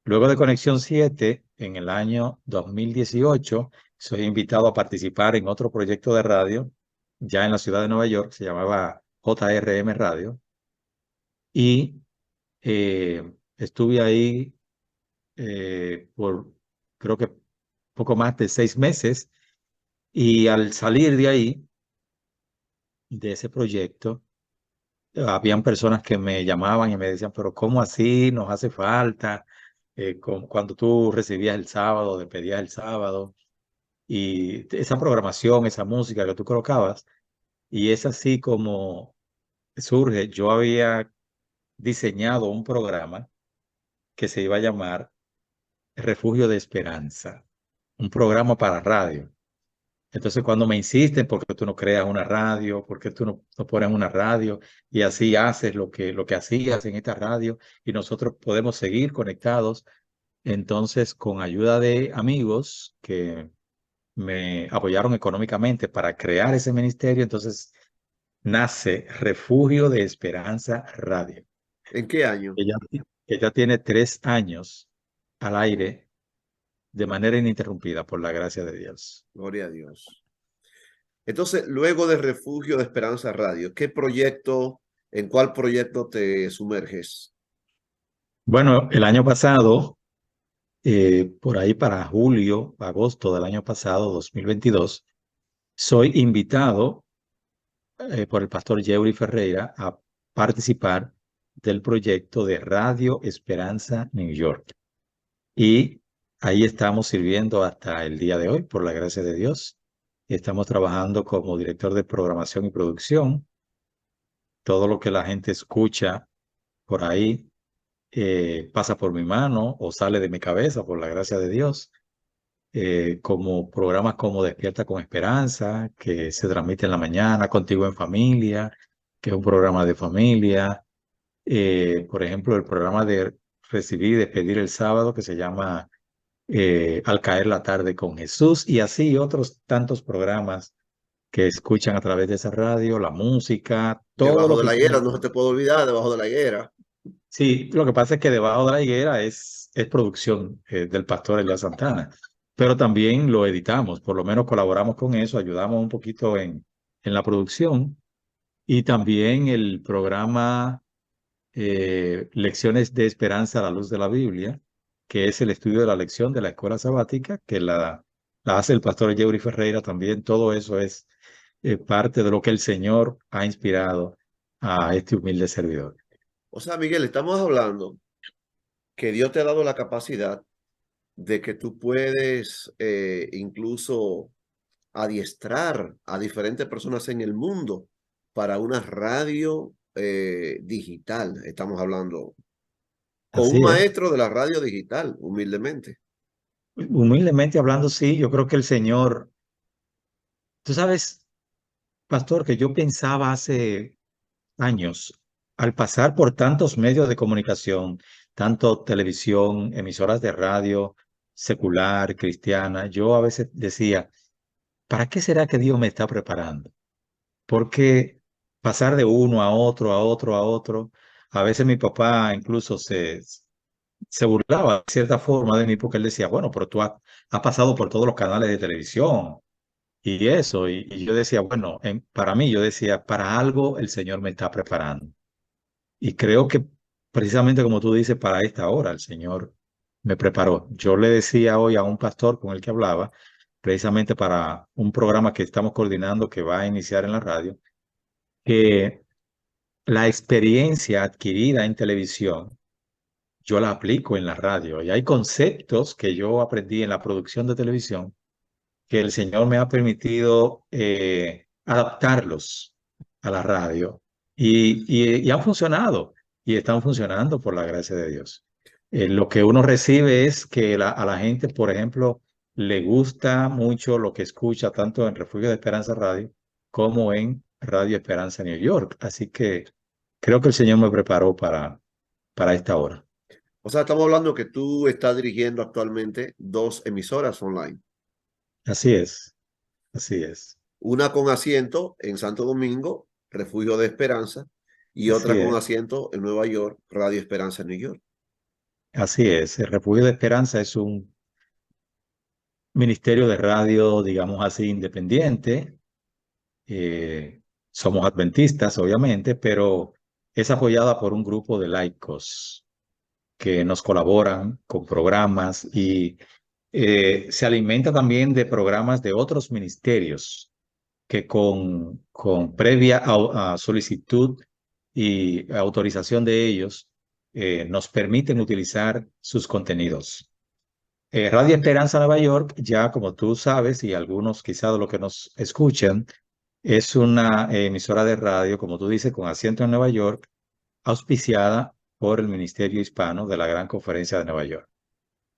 Luego de Conexión 7, en el año 2018, soy invitado a participar en otro proyecto de radio ya en la ciudad de Nueva York, se llamaba JRM Radio, y estuve ahí por creo que poco más de 6 meses, y al salir de ahí, de ese proyecto, habían personas que me llamaban y me decían, pero ¿cómo así? Nos hace falta. Cuando tú recibías el sábado, despedías el sábado, y esa programación, esa música que tú colocabas, y es así como surge. Yo había diseñado un programa que se iba a llamar Refugio de Esperanza, un programa para radio. Entonces, cuando me insisten, ¿por qué tú no creas una radio? ¿Por qué tú no pones una radio? Y así haces lo que hacías en esta radio, y nosotros podemos seguir conectados. Entonces, con ayuda de amigos que me apoyaron económicamente para crear ese ministerio, entonces nace Refugio de Esperanza Radio, ¿En qué año? que ya, que ya tiene 3 años al aire de manera ininterrumpida, por la gracia de Dios. Gloria a Dios. Entonces, luego de Refugio de Esperanza Radio, ¿qué proyecto, en cuál proyecto te sumerges? Bueno, el año pasado, por ahí para julio, agosto del año pasado, 2022, soy invitado por el pastor Jeffrey Ferreira a participar del proyecto de Radio Esperanza New York. Y ahí estamos sirviendo hasta el día de hoy, por la gracia de Dios. Estamos trabajando como director de programación y producción. Todo lo que la gente escucha por ahí pasa por mi mano o sale de mi cabeza, por la gracia de Dios. Como programas como Despierta con Esperanza, que se transmite en la mañana, Contigo en Familia, que es un programa de familia. Por ejemplo, el programa de Recibir y Despedir el Sábado, que se llama Al Caer la Tarde con Jesús, y así otros tantos programas que escuchan a través de esa radio, la música, todo Debajo lo de que la tiene. higuera, no se te puede olvidar, debajo de la higuera. Sí, lo que pasa es que Debajo de la Higuera es producción del pastor Elías Santana, pero también lo editamos, por lo menos colaboramos con eso, ayudamos un poquito en la producción, y también el programa Lecciones de Esperanza a la Luz de la Biblia, que es el estudio de la lección de la escuela sabática, que la hace el pastor Jeffrey Ferreira también. Todo eso es parte de lo que el Señor ha inspirado a este humilde servidor. O sea, Miguel, estamos hablando que Dios te ha dado la capacidad de que tú puedes incluso adiestrar a diferentes personas en el mundo para una radio digital. Estamos hablando con un Así es. maestro de la radio digital, humildemente. Humildemente hablando, sí, yo creo que el Señor, tú sabes, pastor, que yo pensaba hace años, al pasar por tantos medios de comunicación, tanto televisión, emisoras de radio, secular, cristiana, yo a veces decía, ¿para qué será que Dios me está preparando? Porque pasar de uno a otro, a otro, a otro, a veces mi papá incluso se burlaba de cierta forma de mí, porque él decía, bueno, pero tú has pasado por todos los canales de televisión y eso, y yo decía, bueno, para mí yo decía, para algo el Señor me está preparando. Y creo que precisamente como tú dices, para esta hora el Señor me preparó. Yo le decía hoy a un pastor con el que hablaba, precisamente para un programa que estamos coordinando que va a iniciar en la radio, que la experiencia adquirida en televisión yo la aplico en la radio, y hay conceptos que yo aprendí en la producción de televisión que el Señor me ha permitido adaptarlos a la radio, y han funcionado, y están funcionando por la gracia de Dios. Lo que uno recibe es que a la gente, por ejemplo, le gusta mucho lo que escucha tanto en Refugio de Esperanza Radio como en Radio Esperanza New York. Así que creo que el Señor me preparó para esta hora. O sea, estamos hablando que tú estás dirigiendo actualmente dos emisoras online. Así es, así es, Una con asiento en Santo Domingo, Refugio de Esperanza, y así otra con es. asiento en Nueva York, Radio Esperanza en New York. Así es, el Refugio de Esperanza es un ministerio de radio, digamos así, independiente, eh, somos adventistas, obviamente, pero es apoyada por un grupo de laicos que nos colaboran con programas y se alimenta también de programas de otros ministerios que con previa solicitud y autorización de ellos nos permiten utilizar sus contenidos. Radio Esperanza Nueva York, ya como tú sabes y algunos quizás de los que nos escuchan, es una emisora de radio, como tú dices, con asiento en Nueva York, auspiciada por el Ministerio Hispano de la Gran Conferencia de Nueva York.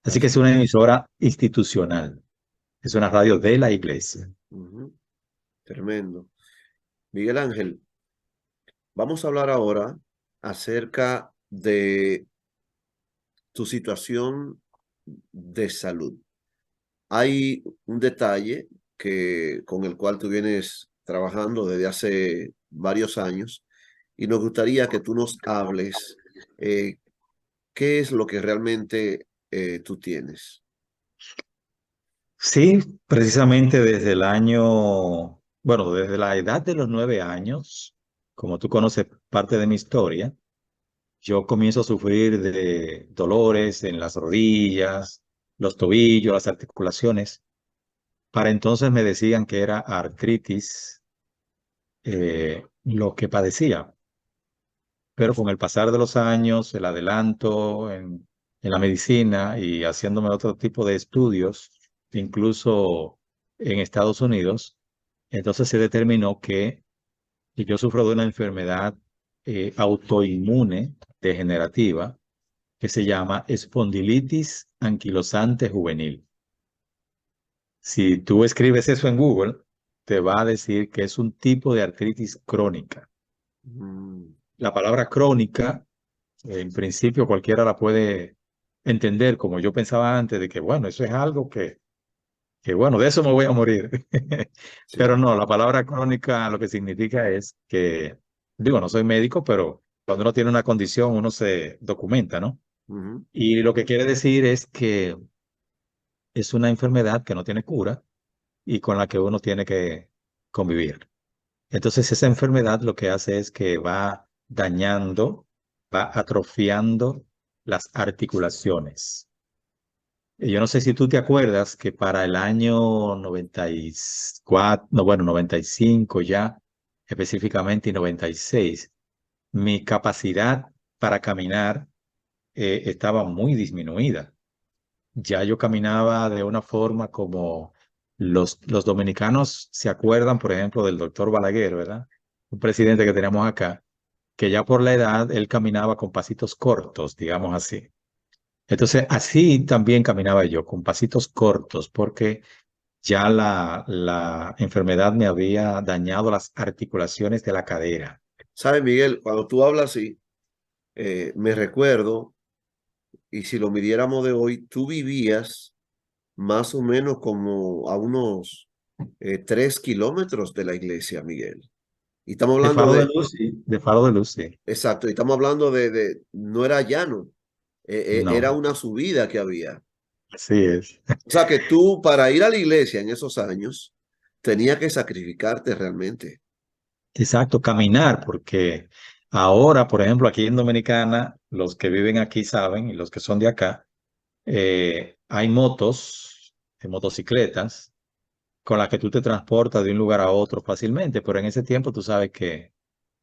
Así que es Así una es. emisora institucional, es una radio de la iglesia. Ujú. Tremendo. Miguel Ángel, vamos a hablar ahora acerca de tu situación de salud. Hay un detalle con el cual tú vienes trabajando desde hace varios años y nos gustaría que tú nos hables eh, qué es lo que realmente tú tienes. Sí, precisamente desde el año, bueno, desde la edad de los 9 años, como tú conoces parte de mi historia, yo comienzo a sufrir de dolores en las rodillas, los tobillos, las articulaciones. Para entonces me decían que era artritis lo que padecía, pero con el pasar de los años, el adelanto en la medicina y haciéndome otro tipo de estudios, incluso en Estados Unidos, entonces se determinó que yo sufro de una enfermedad autoinmune degenerativa que se llama espondilitis anquilosante juvenil. Si tú escribes eso en Google, te va a decir que es un tipo de artritis crónica. Mm, La palabra crónica, en principio cualquiera la puede entender, como yo pensaba antes, de que, bueno, eso es algo que bueno, de eso me voy a morir. Pero sí. no, la palabra crónica lo que significa es que, digo, no soy médico, pero cuando uno tiene una condición, uno se documenta, ¿no? Ujú. Y lo que quiere decir es que es una enfermedad que no tiene cura y con la que uno tiene que convivir. Entonces, esa enfermedad lo que hace es que va dañando, va atrofiando las articulaciones. Y yo no sé si tú te acuerdas que para el año 94, no, bueno, 95 ya, específicamente, y 96, mi capacidad para caminar estaba muy disminuida. Ya yo caminaba de una forma como los dominicanos se acuerdan, por ejemplo, del doctor Balaguer, ¿verdad? Un presidente que teníamos acá, que ya por la edad él caminaba con pasitos cortos, digamos así. Entonces, así también caminaba yo, con pasitos cortos, porque ya la enfermedad me había dañado las articulaciones de la cadera. ¿Sabes, Miguel? Cuando tú hablas así, me recuerdo, y si lo midiéramos de hoy, tú vivías más o menos como a unos 3 kilómetros de la iglesia, Miguel. Y estamos De hablando Faro de de, Luz, sí. De Faro de Luz, sí. exacto, y estamos hablando no era llano, era No, una subida que había. así es. O sea que tú para ir a la iglesia en esos años tenías que sacrificarte realmente. Exacto, caminar, porque ahora, por ejemplo, aquí en Dominicana, los que viven aquí saben, y los que son de acá, hay motos, motocicletas, con las que tú te transportas de un lugar a otro fácilmente, pero en ese tiempo tú sabes que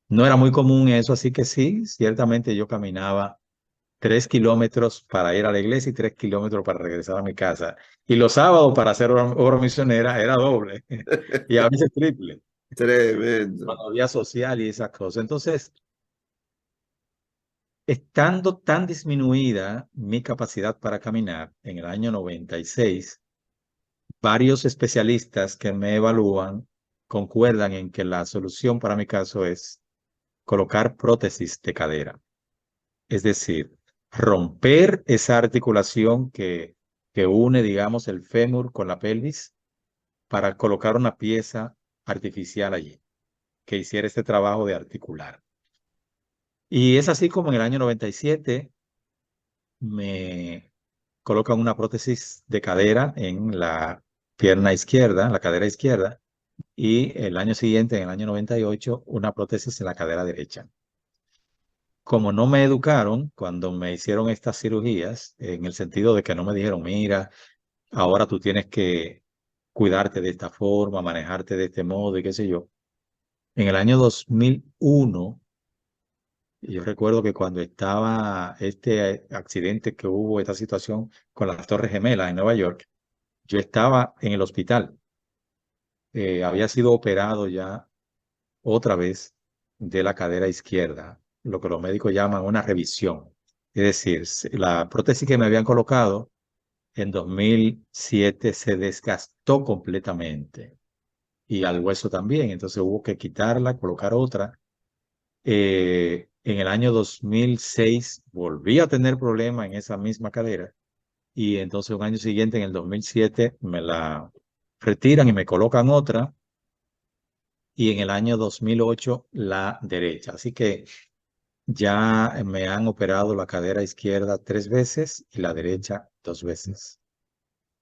no era muy común eso, así que sí, ciertamente yo caminaba 3 kilómetros para ir a la iglesia y 3 kilómetros para regresar a mi casa. Y los sábados para hacer obra misionera era doble y a veces triple, Tremendo. cuando había social y esas cosas. Entonces, estando tan disminuida mi capacidad para caminar en el año 96, varios especialistas que me evalúan concuerdan en que la solución para mi caso es colocar prótesis de cadera. Es decir, romper esa articulación que une, digamos, el fémur con la pelvis para colocar una pieza artificial allí que hiciera este trabajo de articular. Y es así como en el año 97 me colocan una prótesis de cadera en la pierna izquierda, la cadera izquierda, y el año siguiente, en el año 98, una prótesis en la cadera derecha. Como no me educaron cuando me hicieron estas cirugías, en el sentido de que no me dijeron, mira, ahora tú tienes que cuidarte de esta forma, manejarte de este modo y qué sé yo. En el año 2001, yo recuerdo que cuando estaba este accidente que hubo, esta situación con las Torres Gemelas en Nueva York, yo estaba en el hospital. Había sido operado ya otra vez de la cadera izquierda, lo que los médicos llaman una revisión. Es decir, la prótesis que me habían colocado en 2007 se desgastó completamente y al hueso también, entonces hubo que quitarla, colocar otra. En el año 2006 volví a tener problemas en esa misma cadera y entonces un año siguiente, en el 2007, me la retiran y me colocan otra y en el año 2008 la derecha. Así que ya me han operado la cadera izquierda 3 veces y la derecha 2 veces.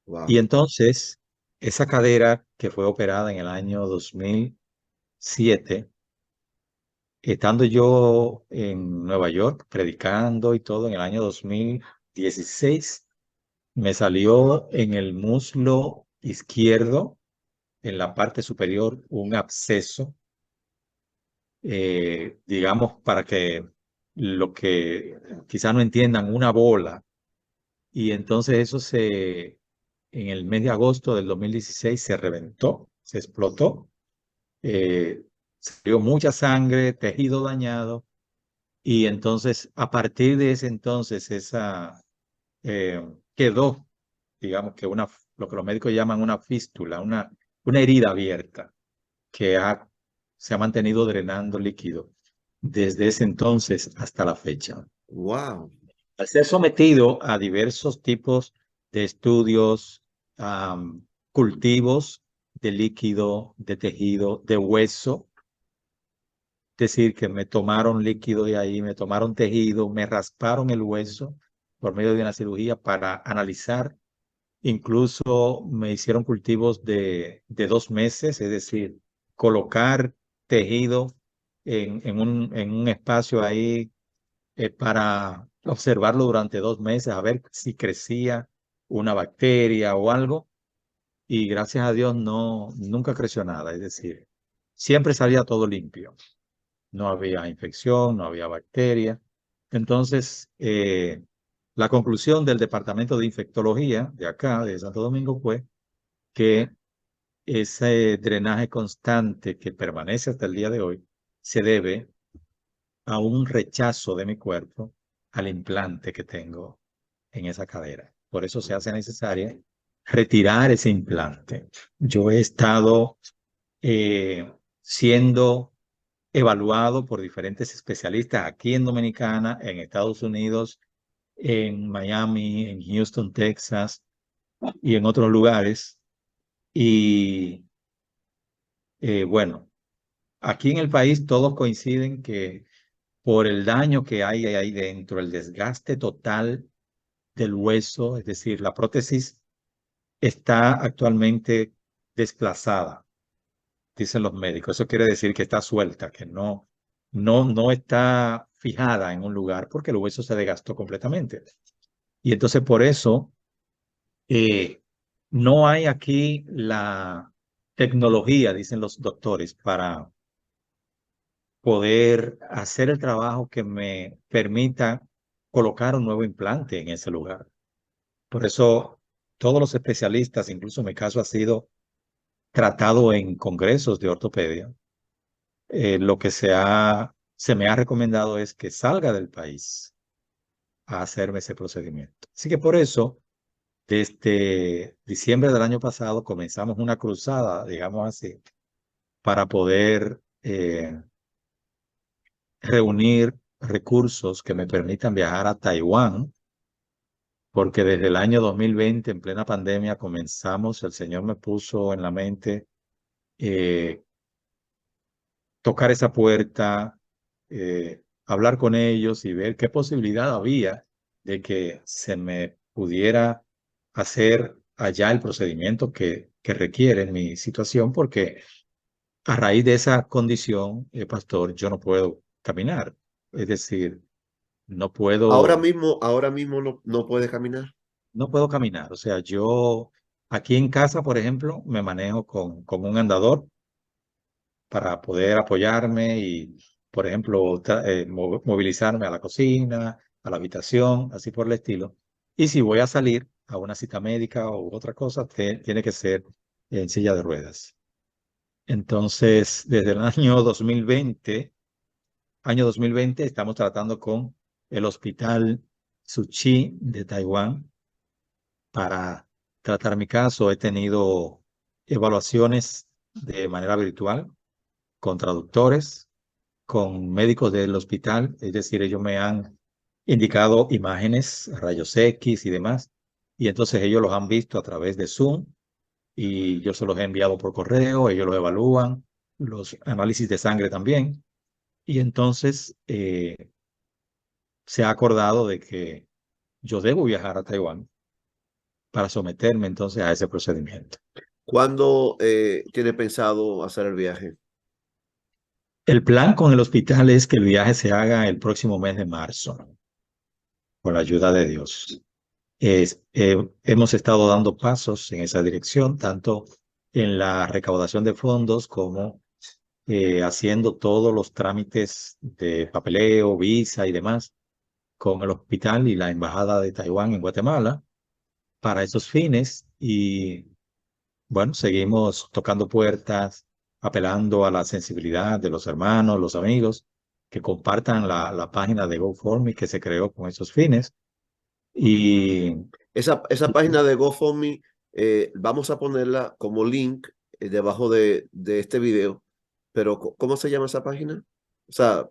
Y Wow. entonces, esa cadera que fue operada en el año 2007, estando yo en Nueva York predicando y todo, en el año 2016, me salió en el muslo izquierdo, en la parte superior, un absceso, digamos, para que lo que quizás no entiendan, una bola. Y entonces en el mes de agosto del 2016 se reventó, se explotó, salió mucha sangre, tejido dañado. Y entonces, a partir de ese entonces, esa quedó, digamos que lo que los médicos llaman una fístula, una herida abierta que se ha mantenido drenando líquido desde ese entonces hasta la fecha. Wow. Al ser sometido a diversos tipos de estudios, cultivos de líquido, de tejido, de hueso, decir que me tomaron líquido de ahí, me tomaron tejido, me rasparon el hueso por medio de una cirugía para analizar. Incluso me hicieron cultivos de 2 meses, es decir, colocar tejido en un espacio ahí para observarlo durante 2 meses, a ver si crecía una bacteria o algo. Y gracias a Dios nunca creció nada, es decir, siempre salía todo limpio. No había infección, no había bacteria. Entonces, la conclusión del Departamento de Infectología de acá, de Santo Domingo, fue que ese drenaje constante que permanece hasta el día de hoy se debe a un rechazo de mi cuerpo al implante que tengo en esa cadera. Por eso se hace necesaria retirar ese implante. Yo he estado siendo evaluado por diferentes especialistas aquí en Dominicana, en Estados Unidos, en Miami, en Houston, Texas y en otros lugares. Y bueno, aquí en el país todos coinciden que por el daño que hay ahí dentro, el desgaste total del hueso, es decir, la prótesis está actualmente desplazada, dicen los médicos. Eso quiere decir que está suelta, que no está fijada en un lugar porque el hueso se desgastó completamente. Y entonces por eso eh, no hay aquí la tecnología, dicen los doctores, para poder hacer el trabajo que me permita colocar un nuevo implante en ese lugar. Por eso todos los especialistas, incluso mi caso ha sido tratado en congresos de ortopedia. Lo que se me ha recomendado es que salga del país a hacerme ese procedimiento. Así que por eso, desde diciembre del año pasado comenzamos una cruzada, digamos así, para poder reunir recursos que me permitan viajar a Taiwán, porque desde el año 2020, en plena pandemia, comenzamos, el Señor me puso en la mente eh, tocar esa puerta, hablar con ellos y ver qué posibilidad había de que se me pudiera hacer allá el procedimiento que requiere mi situación, porque a raíz de esa condición, pastor, yo no puedo caminar. Es decir, no puedo, Ahora mismo no puede caminar. no puedo caminar. O sea, yo aquí en casa, por ejemplo, me manejo con un andador para poder apoyarme y, por ejemplo, movilizarme a la cocina, a la habitación, así por el estilo. Y si voy a salir a una cita médica o otra cosa, tiene que ser en silla de ruedas. Entonces, desde el año 2020 estamos tratando con el Hospital Tsuchi de Taiwán para tratar mi caso. He tenido evaluaciones de manera virtual con traductores, con médicos del hospital, es decir, ellos me han indicado imágenes, rayos X y demás, y entonces ellos los han visto a través de Zoom y yo se los he enviado por correo, ellos los evalúan, los análisis de sangre también, y entonces se ha acordado de que yo debo viajar a Taiwán para someterme entonces a ese procedimiento. ¿Cuándo tiene pensado hacer el viaje? El plan con el hospital es que el viaje se haga el próximo mes de marzo, con la ayuda de Dios. Hemos estado dando pasos en esa dirección, tanto en la recaudación de fondos como haciendo todos los trámites de papeleo, visa y demás con el hospital y la embajada de Taiwán en Guatemala para esos fines. Y bueno, seguimos tocando puertas, apelando a la sensibilidad de los hermanos, los amigos, que compartan la página de GoFundMe que se creó con esos fines. Y Esa página de GoFundMe, vamos a ponerla como link debajo de este video, pero ¿cómo se llama esa página? O sea,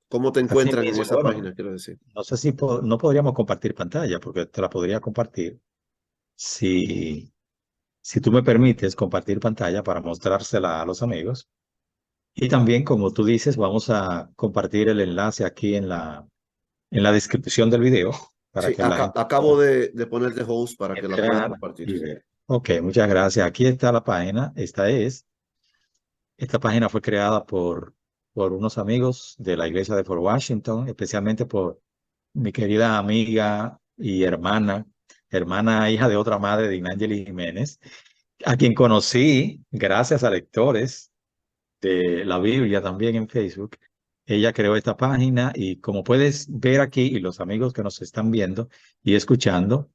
¿cómo te así encuentran en mismo, esa bueno, página, quiero decir? no sé si no podríamos compartir pantalla, porque te la podría compartir si, si tú me permites compartir pantalla para mostrársela a los amigos. Y también, como tú dices, vamos a compartir el enlace aquí en la descripción del video para Sí, que la gente acabo pueda de ponerte host para que la puedas entrar compartir. y ver. Ok, muchas gracias. Aquí está la página. Esta página fue creada por unos amigos de la iglesia de Fort Washington, especialmente por mi querida amiga y hermana hija de otra madre de Inangeli Jiménez, a quien conocí gracias a lectores de la Biblia también en Facebook. Ella creó esta página y como puedes ver aquí y los amigos que nos están viendo y escuchando,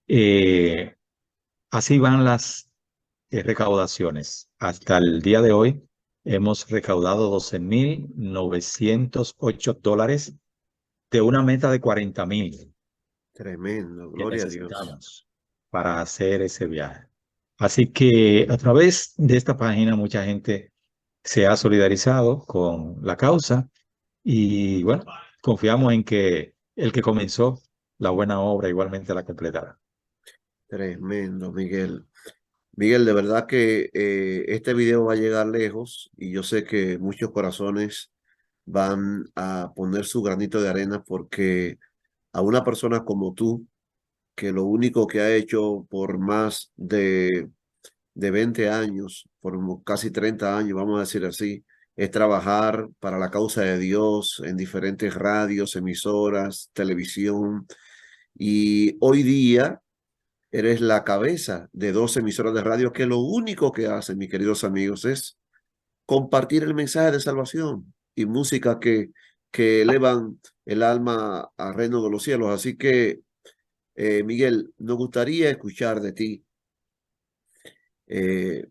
eh, así van las recaudaciones. Hasta el día de hoy hemos recaudado $12,908 de una meta de 40,000 Tremendo, que gloria a Dios. necesitamos para hacer ese viaje. Así que a través de esta página mucha gente se ha solidarizado con la causa y bueno, confiamos en que el que comenzó la buena obra igualmente la completará. Tremendo, Miguel. Miguel, de verdad que este video va a llegar lejos y yo sé que muchos corazones van a poner su granito de arena porque a una persona como tú, que lo único que ha hecho por más de 20 años, por casi 30 años, vamos a decir así, es trabajar para la causa de Dios en diferentes radios, emisoras, televisión. Y hoy día eres la cabeza de dos emisoras de radio que lo único que hacen, mis queridos amigos, es compartir el mensaje de salvación y música que elevan el alma al reino de los cielos. Así que, Miguel, nos gustaría escuchar de ti eh,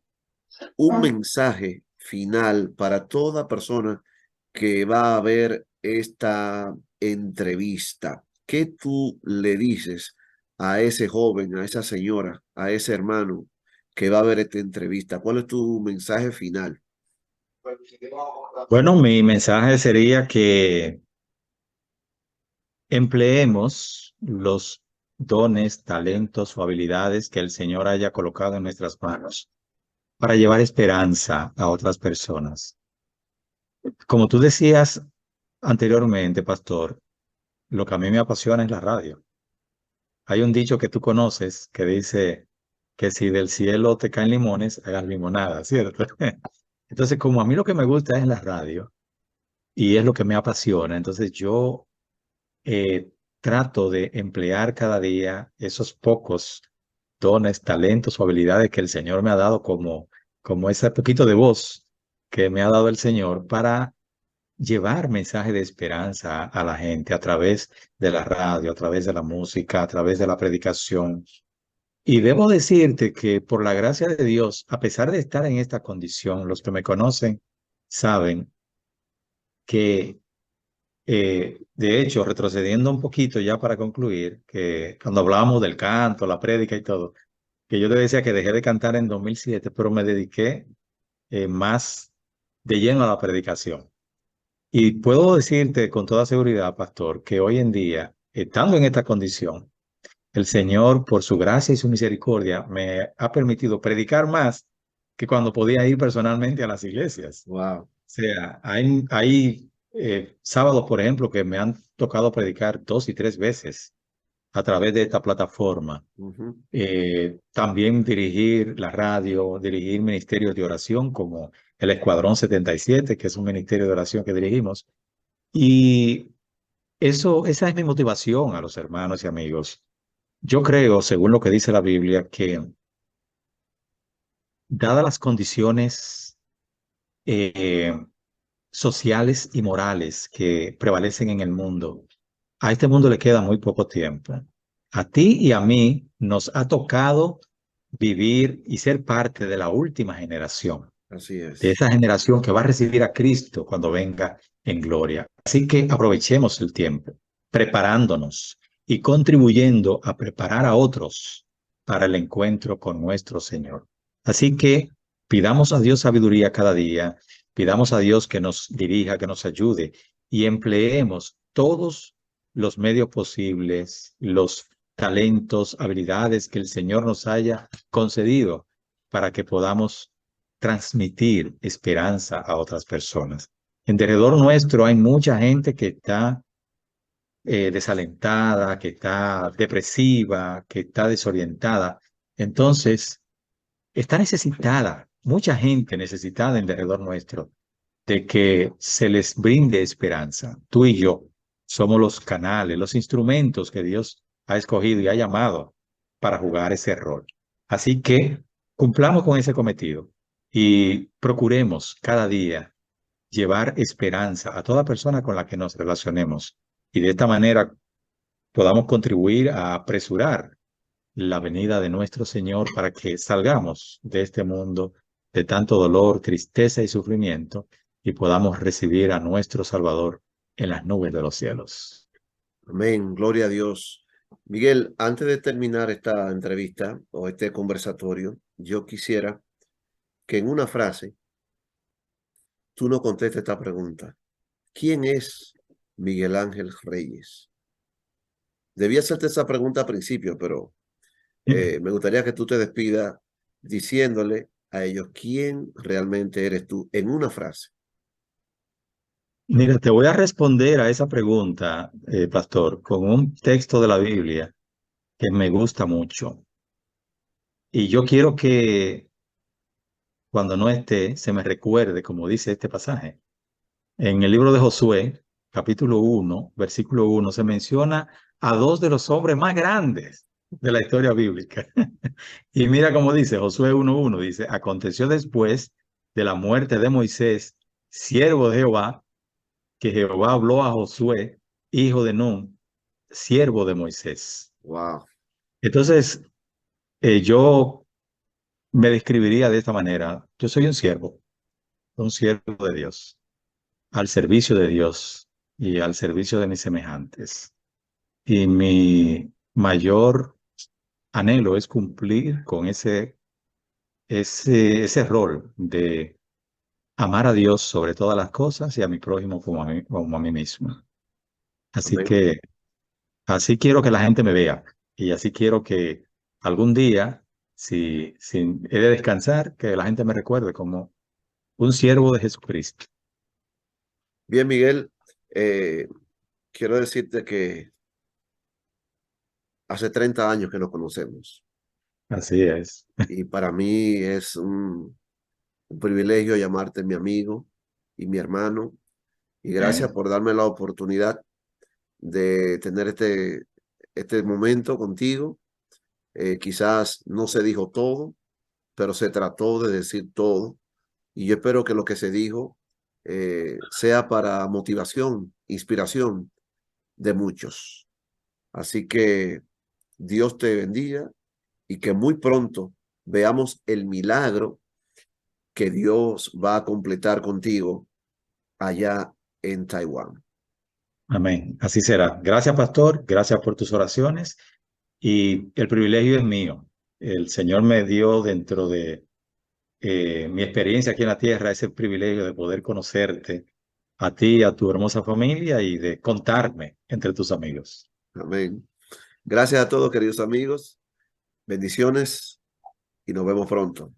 un mensaje final para toda persona que va a ver esta entrevista. ¿Qué tú le dices a ese joven, a esa señora, a ese hermano que va a ver esta entrevista? ¿Cuál es tu mensaje final? Bueno, mi mensaje sería que empleemos los dones, talentos o habilidades que el Señor haya colocado en nuestras manos para llevar esperanza a otras personas. Como tú decías anteriormente, pastor, lo que a mí me apasiona es la radio. Hay un dicho que tú conoces que dice que si del cielo te caen limones, hagas limonada, ¿cierto? Entonces, como a mí lo que me gusta es la radio y es lo que me apasiona, entonces yo eh, trato de emplear cada día esos pocos dones, talentos o habilidades que el Señor me ha dado como ese poquito de voz que me ha dado el Señor para llevar mensaje de esperanza a la gente a través de la radio, a través de la música, a través de la predicación. Y debo decirte que por la gracia de Dios, a pesar de estar en esta condición, los que me conocen saben que, de hecho, retrocediendo un poquito ya para concluir, que cuando hablábamos del canto, la prédica y todo, que yo te decía que dejé de cantar en 2007, pero me dediqué más de lleno a la predicación. Y puedo decirte con toda seguridad, pastor, que hoy en día, estando en esta condición, el Señor, por su gracia y su misericordia, me ha permitido predicar más que cuando podía ir personalmente a las iglesias. Wow. O sea, hay sábados, por ejemplo, que me han tocado predicar 2 y 3 veces a través de esta plataforma. Ujú. También dirigir la radio, dirigir ministerios de oración como el Escuadrón 77, que es un ministerio de oración que dirigimos. Y esa es mi motivación a los hermanos y amigos. Yo creo, según lo que dice la Biblia, que dadas las condiciones eh, sociales y morales que prevalecen en el mundo, a este mundo le queda muy poco tiempo. A ti y a mí nos ha tocado vivir y ser parte de la última generación, Así de es. esa generación que va a recibir a Cristo cuando venga en gloria. Así que aprovechemos el tiempo, preparándonos y contribuyendo a preparar a otros para el encuentro con nuestro Señor. Así que pidamos a Dios sabiduría cada día, pidamos a Dios que nos dirija, que nos ayude y empleemos todos los medios posibles, los talentos, habilidades que el Señor nos haya concedido para que podamos transmitir esperanza a otras personas. En derredor nuestro hay mucha gente que está desalentada, que está depresiva, que está desorientada. Entonces, está necesitada, mucha gente necesitada en derredor nuestro, de que se les brinde esperanza. Tú y yo somos los canales, los instrumentos que Dios ha escogido y ha llamado para jugar ese rol. Así que cumplamos con ese cometido y procuremos cada día llevar esperanza a toda persona con la que nos relacionemos y de esta manera podamos contribuir a apresurar la venida de nuestro Señor para que salgamos de este mundo de tanto dolor, tristeza y sufrimiento y podamos recibir a nuestro Salvador en las nubes de los cielos. Amén. Gloria a Dios. Miguel, antes de terminar esta entrevista o este conversatorio, yo quisiera que en una frase tú nos contestes esta pregunta. ¿Quién es Miguel Ángel Reyes? Debía hacerte esa pregunta al principio, pero me gustaría que tú te despidas diciéndole a ellos quién realmente eres tú en una frase. Mira, te voy a responder a esa pregunta, pastor, con un texto de la Biblia que me gusta mucho. Y yo quiero que cuando no esté, se me recuerde, como dice este pasaje. En el libro de Josué, capítulo 1, versículo 1, se menciona a dos de los hombres más grandes de la historia bíblica. Y mira cómo dice Josué 1:1, dice, aconteció después de la muerte de Moisés, siervo de Jehová, que Jehová habló a Josué, hijo de Nun, siervo de Moisés. Wow. Entonces, yo me describiría de esta manera. Yo soy un siervo de Dios, al servicio de Dios y al servicio de mis semejantes. Y mi mayor anhelo es cumplir con ese rol de amar a Dios sobre todas las cosas y a mi prójimo como a mí mismo. Así Amén. que así quiero que la gente me vea y así quiero que algún día, si he de descansar, que la gente me recuerde como un siervo de Jesucristo. Bien, Miguel, eh, quiero decirte que hace 30 años que nos conocemos Así es. y para mí es Un privilegio llamarte mi amigo y mi hermano. Y gracias por darme la oportunidad de tener este momento contigo. Quizás no se dijo todo, pero se trató de decir todo. Y yo espero que lo que se dijo sea para motivación, inspiración de muchos. Así que Dios te bendiga y que muy pronto veamos el milagro que Dios va a completar contigo allá en Taiwán. Amén. Así será. Gracias, pastor. Gracias por tus oraciones. Y el privilegio es mío. El Señor me dio dentro de mi experiencia aquí en la tierra ese privilegio de poder conocerte a ti, a tu hermosa familia y de contarme entre tus amigos. Amén. Gracias a todos, queridos amigos. Bendiciones y nos vemos pronto.